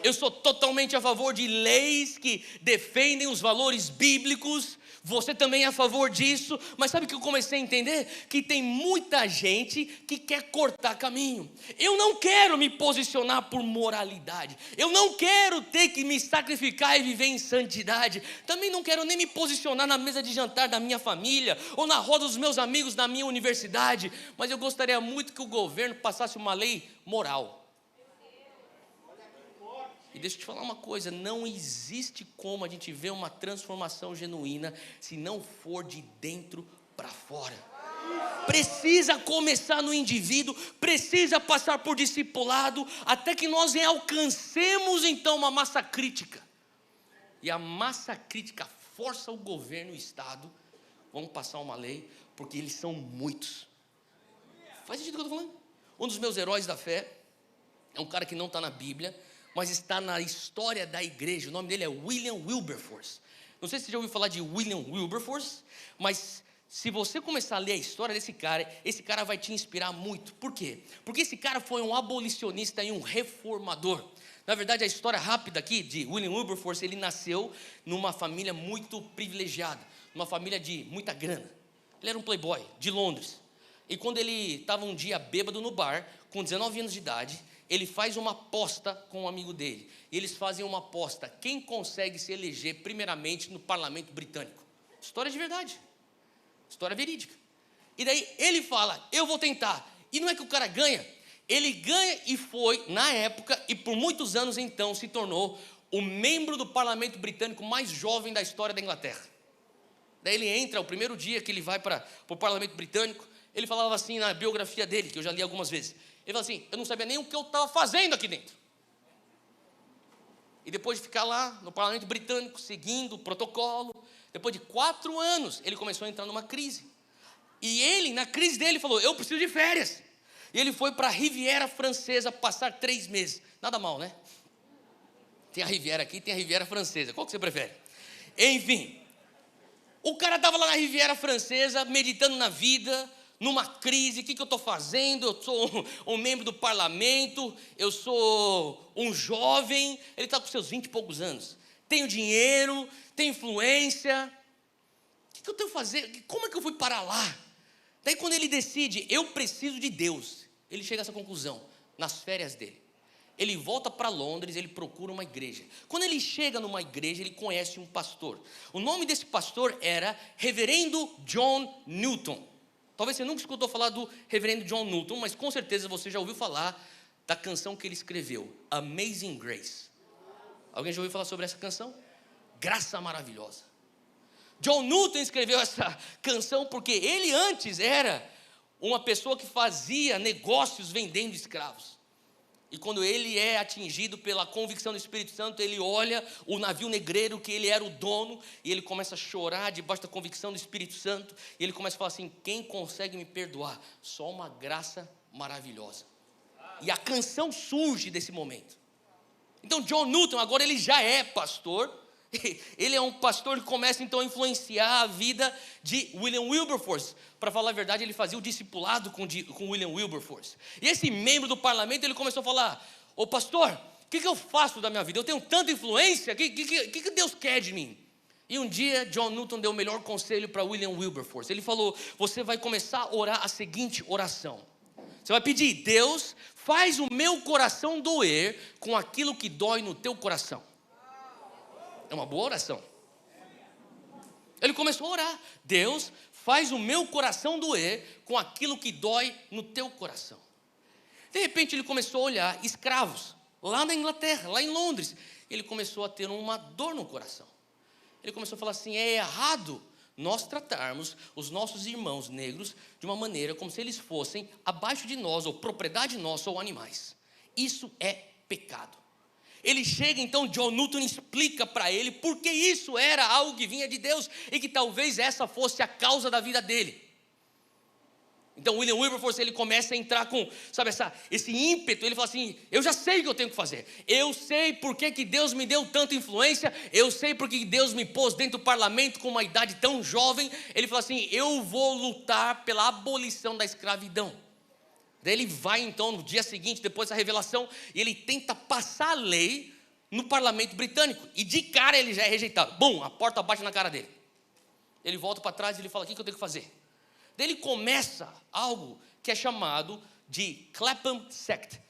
Eu sou totalmente a favor de leis que defendem os valores bíblicos. Você também é a favor disso, mas sabe o que eu comecei a entender? Que tem muita gente que quer cortar caminho. Eu não quero me posicionar por moralidade, eu não quero ter que me sacrificar e viver em santidade, também não quero nem me posicionar na mesa de jantar da minha família, ou na roda dos meus amigos na minha universidade, mas eu gostaria muito que o governo passasse uma lei moral. E deixa eu te falar uma coisa, não existe como a gente ver uma transformação genuína se não for de dentro para fora. Precisa começar no indivíduo, precisa passar por discipulado, até que nós alcancemos então uma massa crítica. E a massa crítica força o governo e o Estado, vamos passar uma lei, porque eles são muitos. Faz sentido o que eu estou falando? Um dos meus heróis da fé é um cara que não está na Bíblia, mas está na história da igreja. O nome dele é William Wilberforce. Não sei se você já ouviu falar de William Wilberforce, mas se você começar a ler a história desse cara, esse cara vai te inspirar muito. Por quê? Porque esse cara foi um abolicionista e um reformador. Na verdade, a história rápida aqui de William Wilberforce, ele nasceu numa família muito privilegiada, numa família de muita grana. Ele era um playboy de Londres. E quando ele estava um dia bêbado no bar, com 19 anos de idade, ele faz uma aposta com um amigo dele. E eles fazem uma aposta: quem consegue se eleger primeiramente no parlamento britânico. História de verdade, história verídica. E daí ele fala: eu vou tentar. E não é que o cara ganha. Ele ganha e foi, na época, e por muitos anos então, se tornou o membro do parlamento britânico mais jovem da história da Inglaterra. Daí ele entra, o primeiro dia que ele vai para o parlamento britânico, ele falava assim na biografia dele, que eu já li algumas vezes. Ele falou assim: eu não sabia nem o que eu estava fazendo aqui dentro. E depois de ficar lá no parlamento britânico, seguindo o protocolo, depois de 4 anos, ele começou a entrar numa crise. E ele, na crise dele, falou: eu preciso de férias. E ele foi para a Riviera Francesa passar 3 meses. Nada mal, né? Tem a Riviera aqui, tem a Riviera Francesa. Qual que você prefere? Enfim, o cara estava lá na Riviera Francesa, meditando na vida, numa crise, o que eu estou fazendo? Eu sou um membro do parlamento, eu sou um jovem, ele está com seus 20 e poucos anos, tenho dinheiro, tenho influência, o que eu tenho que fazer? Como é que eu fui parar lá? Daí quando ele decide, eu preciso de Deus, ele chega a essa conclusão, nas férias dele. Ele volta para Londres, ele procura uma igreja. Quando ele chega numa igreja, ele conhece um pastor. O nome desse pastor era Reverendo John Newton. Talvez você nunca escutou falar do Reverendo John Newton, mas com certeza você já ouviu falar da canção que ele escreveu, Amazing Grace. Alguém já ouviu falar sobre essa canção? Graça Maravilhosa. John Newton escreveu essa canção porque ele antes era uma pessoa que fazia negócios vendendo escravos. E quando ele é atingido pela convicção do Espírito Santo, ele olha o navio negreiro que ele era o dono, e ele começa a chorar debaixo da convicção do Espírito Santo, e ele começa a falar assim: quem consegue me perdoar? Só uma graça maravilhosa. E a canção surge desse momento. Então John Newton agora ele já é pastor. Ele é um pastor que começa então a influenciar a vida de William Wilberforce. Para falar a verdade, ele fazia o discipulado com William Wilberforce. E esse membro do parlamento, ele começou a falar: ô pastor, o que eu faço da minha vida? Eu tenho tanta influência, o que Deus quer de mim? E um dia John Newton deu o melhor conselho para William Wilberforce. Ele falou: você vai começar a orar a seguinte oração. Você vai pedir: Deus, faz o meu coração doer com aquilo que dói no teu coração. É uma boa oração. Ele começou a orar: Deus, faz o meu coração doer com aquilo que dói no teu coração. De repente ele começou a olhar escravos lá na Inglaterra, lá em Londres. Ele começou a ter uma dor no coração. Ele começou a falar assim: é errado nós tratarmos os nossos irmãos negros de uma maneira como se eles fossem abaixo de nós, ou propriedade nossa, ou animais. Isso é pecado. Ele chega então, John Newton explica para ele porque isso era algo que vinha de Deus e que talvez essa fosse a causa da vida dele. Então William Wilberforce, ele começa a entrar com, sabe, esse ímpeto. Ele fala assim: eu já sei o que eu tenho que fazer, eu sei porque que Deus me deu tanta influência, eu sei porque que Deus me pôs dentro do parlamento com uma idade tão jovem. Ele fala assim: eu vou lutar pela abolição da escravidão. Daí ele vai então no dia seguinte, depois da revelação, e ele tenta passar a lei no parlamento britânico, e de cara ele já é rejeitado. Bum, a porta bate na cara dele. Ele volta para trás e ele fala: o que eu tenho que fazer? Daí ele começa algo que é chamado de Clapham Sect,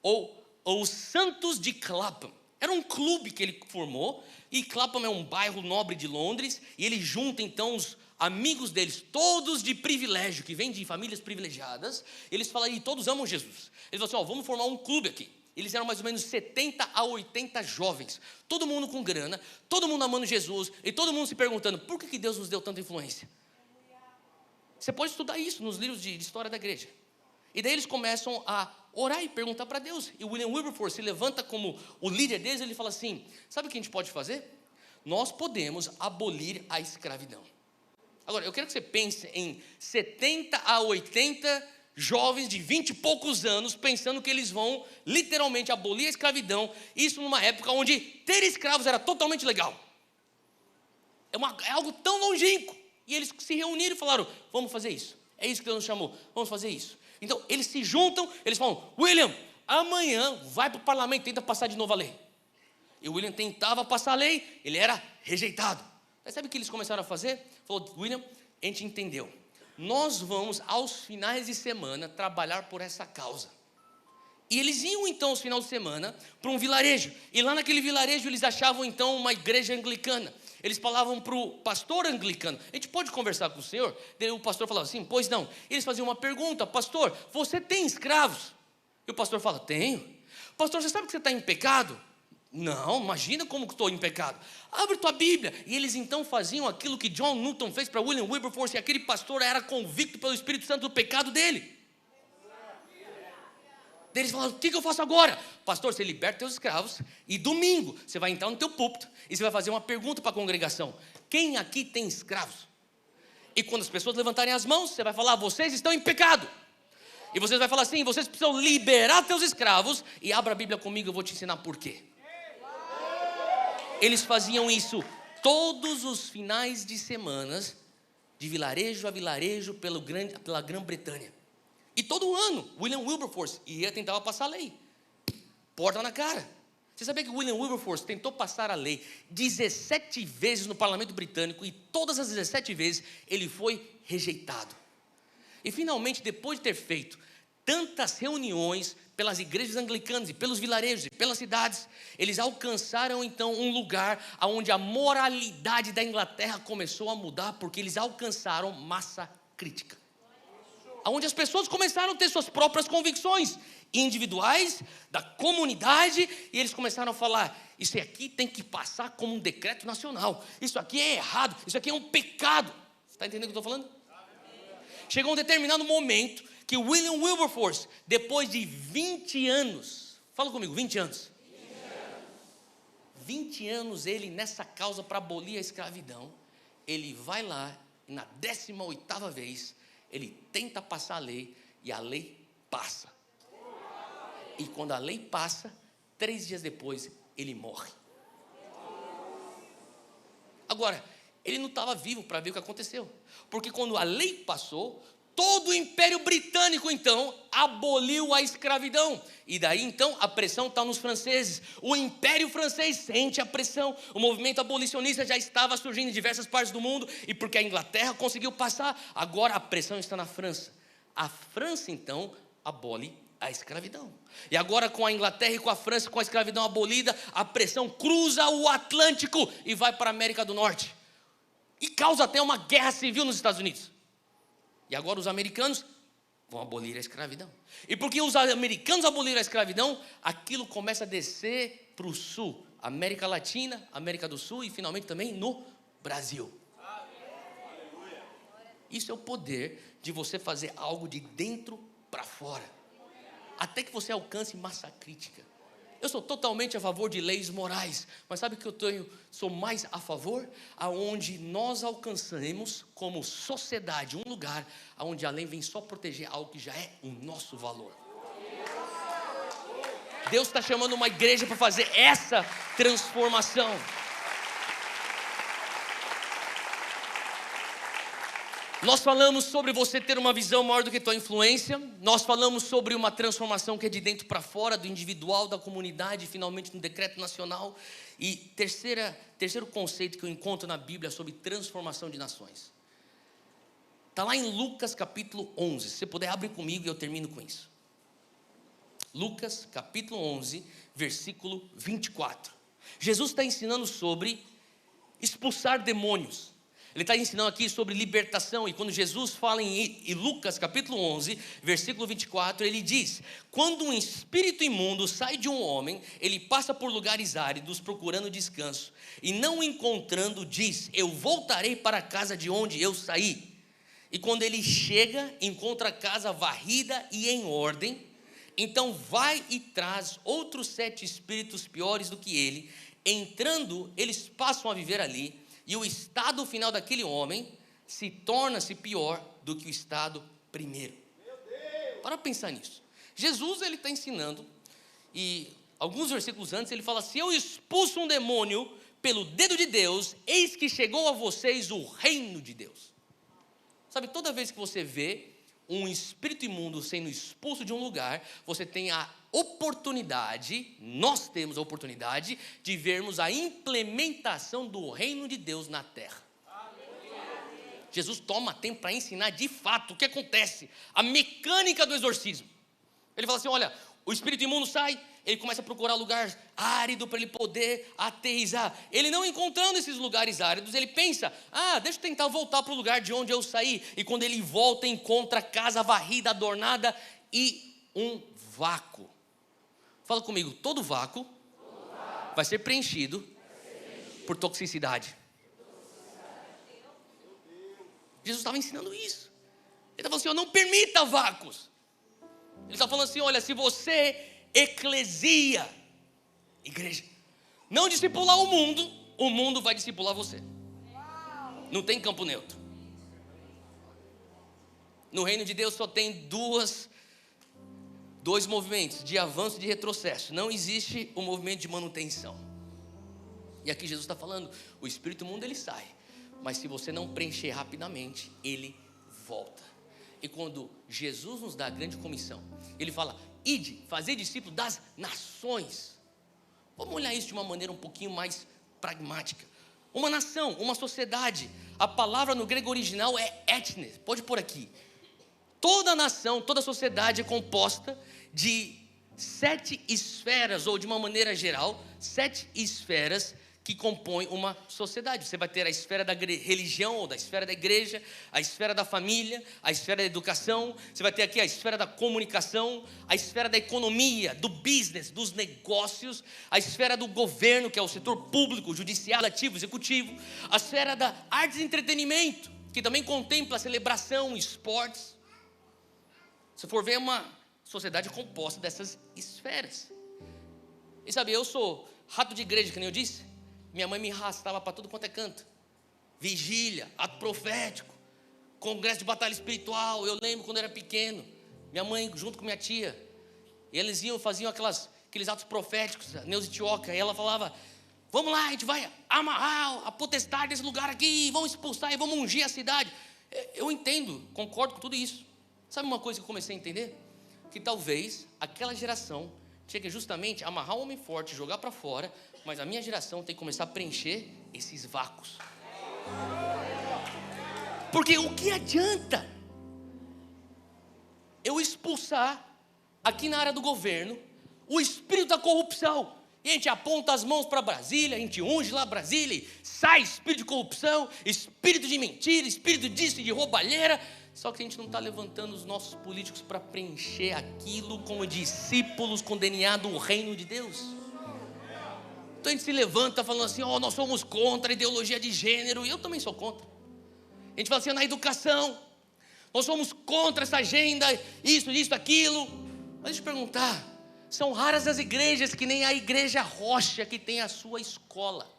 ou os Santos de Clapham. Era um clube que ele formou, e Clapham é um bairro nobre de Londres, e ele junta então os amigos deles, todos de privilégio, que vêm de famílias privilegiadas. Eles falam: e todos amam Jesus. Eles falam assim: vamos formar um clube aqui. Eles eram mais ou menos 70 a 80 jovens, todo mundo com grana, todo mundo amando Jesus, e todo mundo se perguntando: por que Deus nos deu tanta influência? Você pode estudar isso nos livros de história da igreja. E daí eles começam a orar e perguntar para Deus. E William Wilberforce se levanta como o líder deles. Ele fala assim: sabe o que a gente pode fazer? Nós podemos abolir a escravidão. Agora, eu quero que você pense em 70 a 80 jovens de 20 e poucos anos pensando que eles vão literalmente abolir a escravidão. Isso numa época onde ter escravos era totalmente legal. É algo tão longínquo. E eles se reuniram e falaram: vamos fazer isso. É isso que Deus nos chamou, vamos fazer isso. Então eles se juntam, eles falam: William, amanhã vai para o parlamento, tenta passar de novo a lei. E o William tentava passar a lei, ele era rejeitado. Mas sabe o que eles começaram a fazer? Falou: William, a gente entendeu, nós vamos aos finais de semana trabalhar por essa causa. E eles iam então aos finais de semana para um vilarejo, e lá naquele vilarejo eles achavam então uma igreja anglicana. Eles falavam para o pastor anglicano: a gente pode conversar com o senhor? Daí o pastor falava assim: pois não. Eles faziam uma pergunta: pastor, você tem escravos? E o pastor fala: tenho. Pastor, você sabe que você está em pecado? Não, imagina como que estou em pecado. Abre tua Bíblia. E eles então faziam aquilo que John Newton fez para William Wilberforce, e aquele pastor era convicto pelo Espírito Santo do pecado dele. Daí eles falaram: o que eu faço agora? Pastor, você liberta teus escravos, e domingo você vai entrar no teu púlpito e você vai fazer uma pergunta para a congregação: quem aqui tem escravos? E quando as pessoas levantarem as mãos, você vai falar: vocês estão em pecado. E vocês vai falar assim: vocês precisam liberar teus escravos. E abra a Bíblia comigo, eu vou te ensinar por quê. Eles faziam isso todos os finais de semanas de vilarejo a vilarejo pela Grã-Bretanha. E todo ano, William Wilberforce ia tentar passar a lei. Porta na cara. Você sabia que William Wilberforce tentou passar a lei 17 vezes no parlamento britânico e todas as 17 vezes ele foi rejeitado. E finalmente, depois de ter feito tantas reuniões pelas igrejas anglicanas e pelos vilarejos e pelas cidades, eles alcançaram então um lugar onde a moralidade da Inglaterra começou a mudar, porque eles alcançaram massa crítica, onde as pessoas começaram a ter suas próprias convicções individuais, da comunidade, e eles começaram a falar: isso aqui tem que passar como um decreto nacional, isso aqui é errado, isso aqui é um pecado. Você está entendendo o que eu estou falando? Chegou um determinado momento que William Wilberforce, depois de 20 anos, fala comigo, 20 anos. 20 anos ele nessa causa para abolir a escravidão, ele vai lá e na 18ª vez, ele tenta passar a lei e a lei passa. E quando a lei passa, 3 dias depois, ele morre. Agora, ele não estava vivo para ver o que aconteceu, porque quando a lei passou, todo o Império Britânico então aboliu a escravidão, e daí então a pressão está nos franceses. O Império Francês sente a pressão, o movimento abolicionista já estava surgindo em diversas partes do mundo, e porque a Inglaterra conseguiu passar, agora a pressão está na França. A França então abole a escravidão, e agora com a Inglaterra e com a França, com a escravidão abolida, a pressão cruza o Atlântico e vai para a América do Norte, e causa até uma guerra civil nos Estados Unidos. E agora os americanos vão abolir a escravidão. E porque os americanos aboliram a escravidão, aquilo começa a descer para o sul, América Latina, América do Sul e finalmente também no Brasil. Isso é o poder de você fazer algo de dentro para fora, até que você alcance massa crítica. Eu sou totalmente a favor de leis morais, mas sabe o que sou mais a favor? Aonde nós alcançamos como sociedade um lugar onde a lei vem só proteger algo que já é o nosso valor. Deus está chamando uma igreja para fazer essa transformação. Nós falamos sobre você ter uma visão maior do que tua influência. Nós falamos sobre uma transformação que é de dentro para fora, do individual, da comunidade, finalmente no decreto nacional. E terceiro conceito que eu encontro na Bíblia sobre transformação de nações. Está lá em Lucas capítulo 11. Se você puder, abre comigo e eu termino com isso. Lucas capítulo 11, versículo 24. Jesus está ensinando sobre expulsar demônios. Ele está ensinando aqui sobre libertação, e quando Jesus fala em Lucas capítulo 11, versículo 24, ele diz: quando um espírito imundo sai de um homem, ele passa por lugares áridos procurando descanso, e não encontrando, diz: eu voltarei para a casa de onde eu saí. E quando ele chega, encontra a casa varrida e em ordem, então vai e traz outros 7 espíritos piores do que ele. Entrando, eles passam a viver ali, e o estado final daquele homem se torna-se pior do que o estado primeiro. Para pensar nisso. Jesus, ele está ensinando, e alguns versículos antes ele fala: se eu expulso um demônio pelo dedo de Deus, eis que chegou a vocês o reino de Deus. Sabe, toda vez que você vê um espírito imundo sendo expulso de um lugar, você tem a oportunidade, nós temos a oportunidade de vermos a implementação do reino de Deus na terra. Jesus toma tempo para ensinar de fato o que acontece, a mecânica do exorcismo. Ele fala assim: olha, o espírito imundo sai, ele começa a procurar lugar árido para ele poder aterrissar. Ele não encontrando esses lugares áridos, ele pensa: deixa eu tentar voltar para o lugar de onde eu saí. E quando ele volta, encontra a casa varrida, adornada e um vácuo. Fala comigo, todo vácuo vai ser preenchido por toxicidade. Jesus estava ensinando isso. Ele estava falando assim: não permita vácuos. Ele está falando assim: olha, se você, eclesia, igreja, não discipular o mundo vai discipular você. Não tem campo neutro. No reino de Deus só tem dois movimentos, de avanço e de retrocesso. Não existe o movimento de manutenção. E aqui Jesus está falando: o espírito imundo ele sai, mas se você não preencher rapidamente, ele volta. E quando Jesus nos dá a grande comissão, ele fala: ide, fazei discípulos das nações. Vamos olhar isso de uma maneira um pouquinho mais pragmática. Uma nação, uma sociedade, a palavra no grego original é etnes, pode pôr aqui. Toda nação, toda sociedade é composta de 7 esferas, ou de uma maneira geral, 7 esferas que compõem uma sociedade. Você vai ter a esfera da religião, ou da esfera da igreja, a esfera da família, a esfera da educação, você vai ter aqui a esfera da comunicação, a esfera da economia, do business, dos negócios, a esfera do governo, que é o setor público, judiciário, legislativo, executivo, a esfera da artes e entretenimento, que também contempla celebração, esportes. Se for ver, é uma sociedade composta dessas esferas. E sabe, eu sou rato de igreja, que nem eu disse. Minha mãe me arrastava para tudo quanto é canto. Vigília, ato profético, congresso de batalha espiritual. Eu lembro quando eu era pequeno, minha mãe junto com minha tia, eles faziam aqueles atos proféticos, Neuza e Tioca, e ela falava: vamos lá, a gente vai amarrar a potestade desse lugar aqui, vamos expulsar e vamos ungir a cidade. Eu entendo, concordo com tudo isso. Sabe uma coisa que eu comecei a entender? Que talvez aquela geração tinha que justamente amarrar o homem forte, jogar para fora, mas a minha geração tem que começar a preencher esses vácuos. Porque o que adianta eu expulsar aqui na área do governo o espírito da corrupção, e a gente aponta as mãos para Brasília, a gente unge lá Brasília, e sai espírito de corrupção, espírito de mentira, espírito disso e de roubalheira. Só que a gente não está levantando os nossos políticos para preencher aquilo como discípulos com DNA do reino de Deus. Então a gente se levanta falando assim: nós somos contra a ideologia de gênero, e eu também sou contra. A gente fala assim: na educação, nós somos contra essa agenda, isso, aquilo. Mas deixa eu perguntar, são raras as igrejas que nem a Igreja Rocha, que tem a sua escola.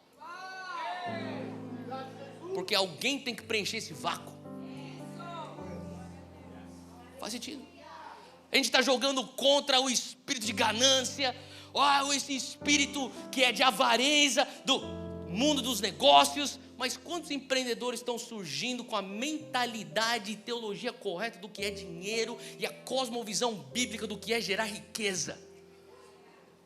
Porque alguém tem que preencher esse vácuo. Faz sentido. A gente está jogando contra o espírito de ganância, esse espírito que é de avareza do mundo dos negócios. Mas quantos empreendedores estão surgindo com a mentalidade e teologia correta do que é dinheiro e a cosmovisão bíblica do que é gerar riqueza?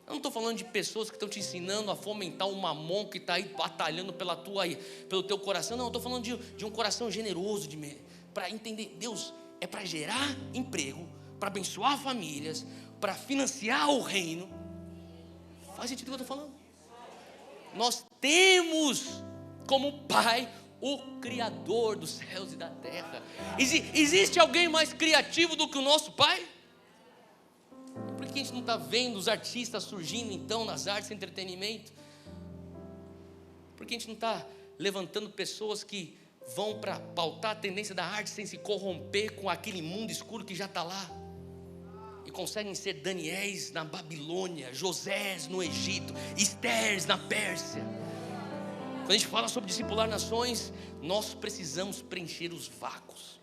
Eu não estou falando de pessoas que estão te ensinando a fomentar um mamon que está aí batalhando pelo teu coração. Não, eu estou falando de um coração generoso, para entender: Deus é para gerar emprego, para abençoar famílias, para financiar o reino. Faz sentido o que eu estou falando? Nós temos como Pai o Criador dos céus e da terra. Existe alguém mais criativo do que o nosso Pai? Por que a gente não está vendo os artistas surgindo então nas artes e entretenimento? Por que a gente não está levantando pessoas que vão para pautar a tendência da arte sem se corromper com aquele mundo escuro que já está lá? E conseguem ser Daniéis na Babilônia, Josés no Egito, Estéres na Pérsia. Quando a gente fala sobre discipular nações, nós precisamos preencher os vácuos.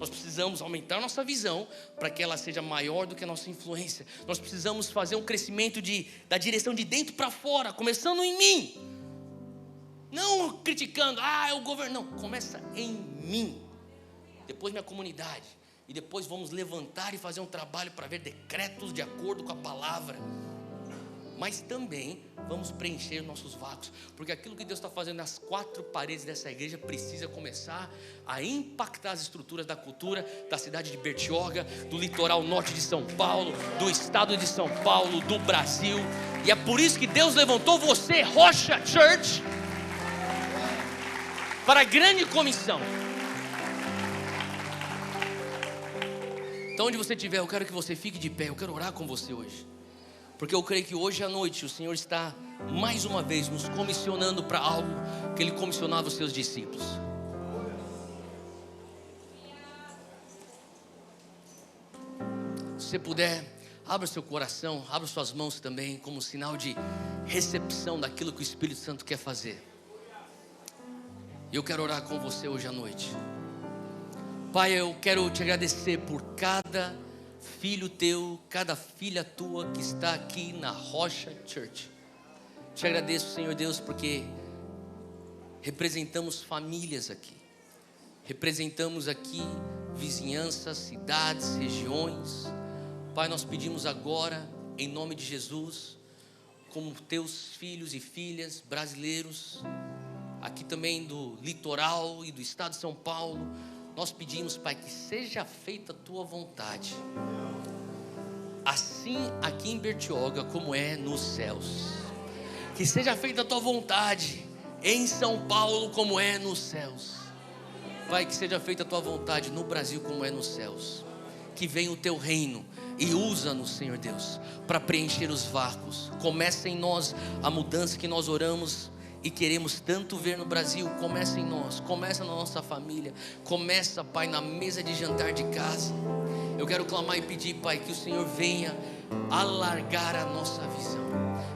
Nós precisamos aumentar nossa visão para que ela seja maior do que a nossa influência. Nós precisamos fazer um crescimento da direção de dentro para fora, começando em mim. Não criticando, é o governo. Não, começa em mim. Depois minha comunidade. E depois vamos levantar e fazer um trabalho para ver decretos de acordo com a palavra. Mas também vamos preencher nossos vácuos, porque aquilo que Deus está fazendo nas 4 paredes dessa igreja precisa começar a impactar as estruturas da cultura da cidade de Bertioga, do litoral norte de São Paulo, do estado de São Paulo, do Brasil. E é por isso que Deus levantou você, Rocha Church, para a grande comissão. Então onde você estiver, eu quero que você fique de pé. Eu quero orar com você hoje, porque eu creio que hoje à noite o Senhor está mais uma vez nos comissionando para algo que Ele comissionava os seus discípulos. Se você puder, abra seu coração, abra suas mãos também, como sinal de recepção daquilo que o Espírito Santo quer fazer. E eu quero orar com você hoje à noite. Pai, eu quero te agradecer por cada filho teu, cada filha tua que está aqui na Rocha Church. Te agradeço, Senhor Deus, porque representamos famílias aqui, representamos aqui vizinhanças, cidades, regiões. Pai, nós pedimos agora, em nome de Jesus, como teus filhos e filhas brasileiros, aqui também do litoral e do estado de São Paulo, nós pedimos, Pai, que seja feita a tua vontade, assim aqui em Bertioga como é nos céus. Que seja feita a tua vontade em São Paulo como é nos céus. Pai, que seja feita a tua vontade no Brasil como é nos céus. Que venha o teu reino e usa-nos, Senhor Deus, para preencher os vácuos. Começa em nós a mudança que nós oramos e queremos tanto ver no Brasil. Começa em nós, começa na nossa família, começa, Pai, na mesa de jantar de casa. Eu quero clamar e pedir, Pai, que o Senhor venha alargar a nossa visão,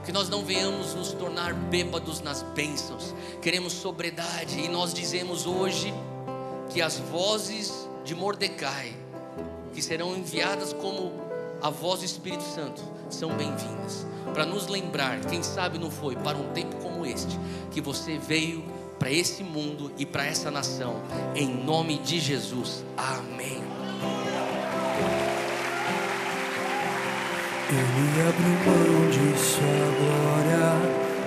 que nós não venhamos nos tornar bêbados nas bênçãos. Queremos sobriedade, e nós dizemos hoje que as vozes de Mordecai, que serão enviadas como a voz do Espírito Santo, são bem-vindas, para nos lembrar, quem sabe não foi para um tempo como este, que você veio para esse mundo e para essa nação, em nome de Jesus, amém. Ele abriu mão de sua glória,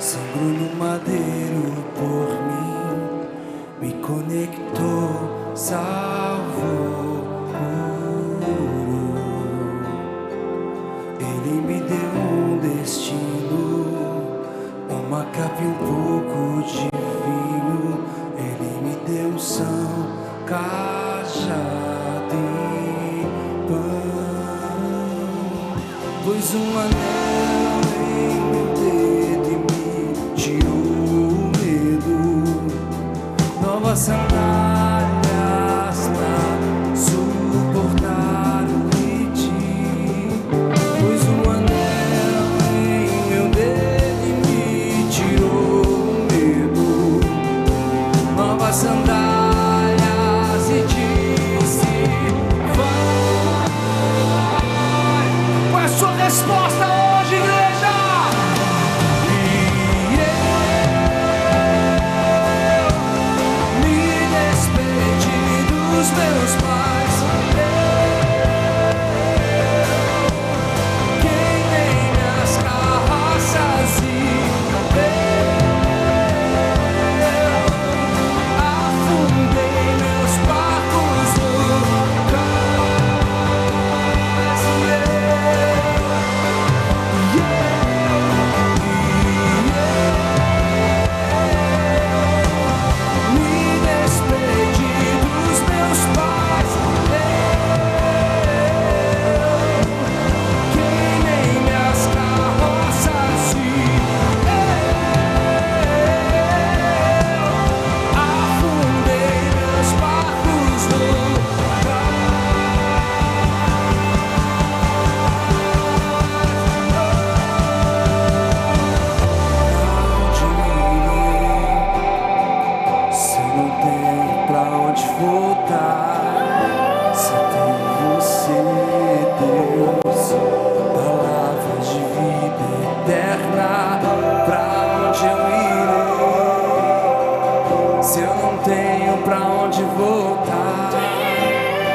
sangrou no madeiro por mim, me conectou, salvou, curou. Ele me deu um destino, uma capa e um pouco de vinho. Ele me deu unção, cajado e pão. Pôs um anel em meu dedo e me tirou o medo. Novas sandálias pra suportar o ritmo. Pôs um anel em meu dedo e me tirou o medo. Novas sandálias e disse: vai. Qual é a sua resposta hoje, igreja? E eu me despedi dos meus pais. Eu queimei minhas carroças e eu afundei meus barcos no cais. Me despedi dos meus pais. Eu queimei minhas carroças e eu afundei meus barcos no se eu não tenho pra onde voltar, só tenho você, Deus. Palavras de vida eterna, pra onde eu irei? Se eu não tenho pra onde voltar,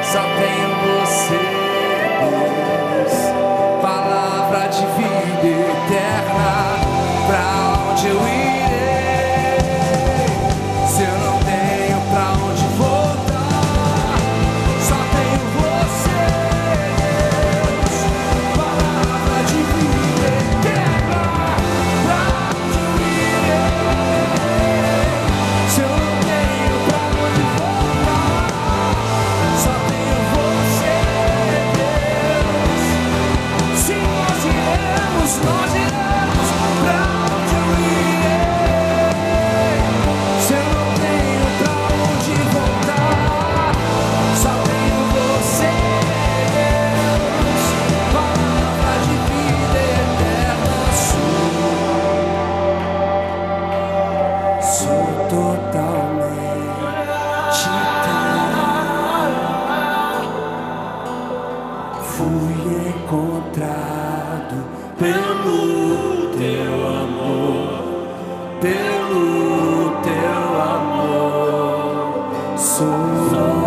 só tenho você, Deus. Palavra de vida eterna, pra onde eu irei? Se eu não tenho pra onde voltar, só tenho você, Deus. Palavra de vida eterna, pra onde eu irei? Se eu não tenho pra onde voltar, só tenho você, Deus. Se nós iremos pra onde eu irei? Se eu não tenho pra onde voltar, só tenho você, Deus. Palavra de vida eterna, sou totalmente teu. Fui encontrado pelo teu amor, pelo teu amor. sou.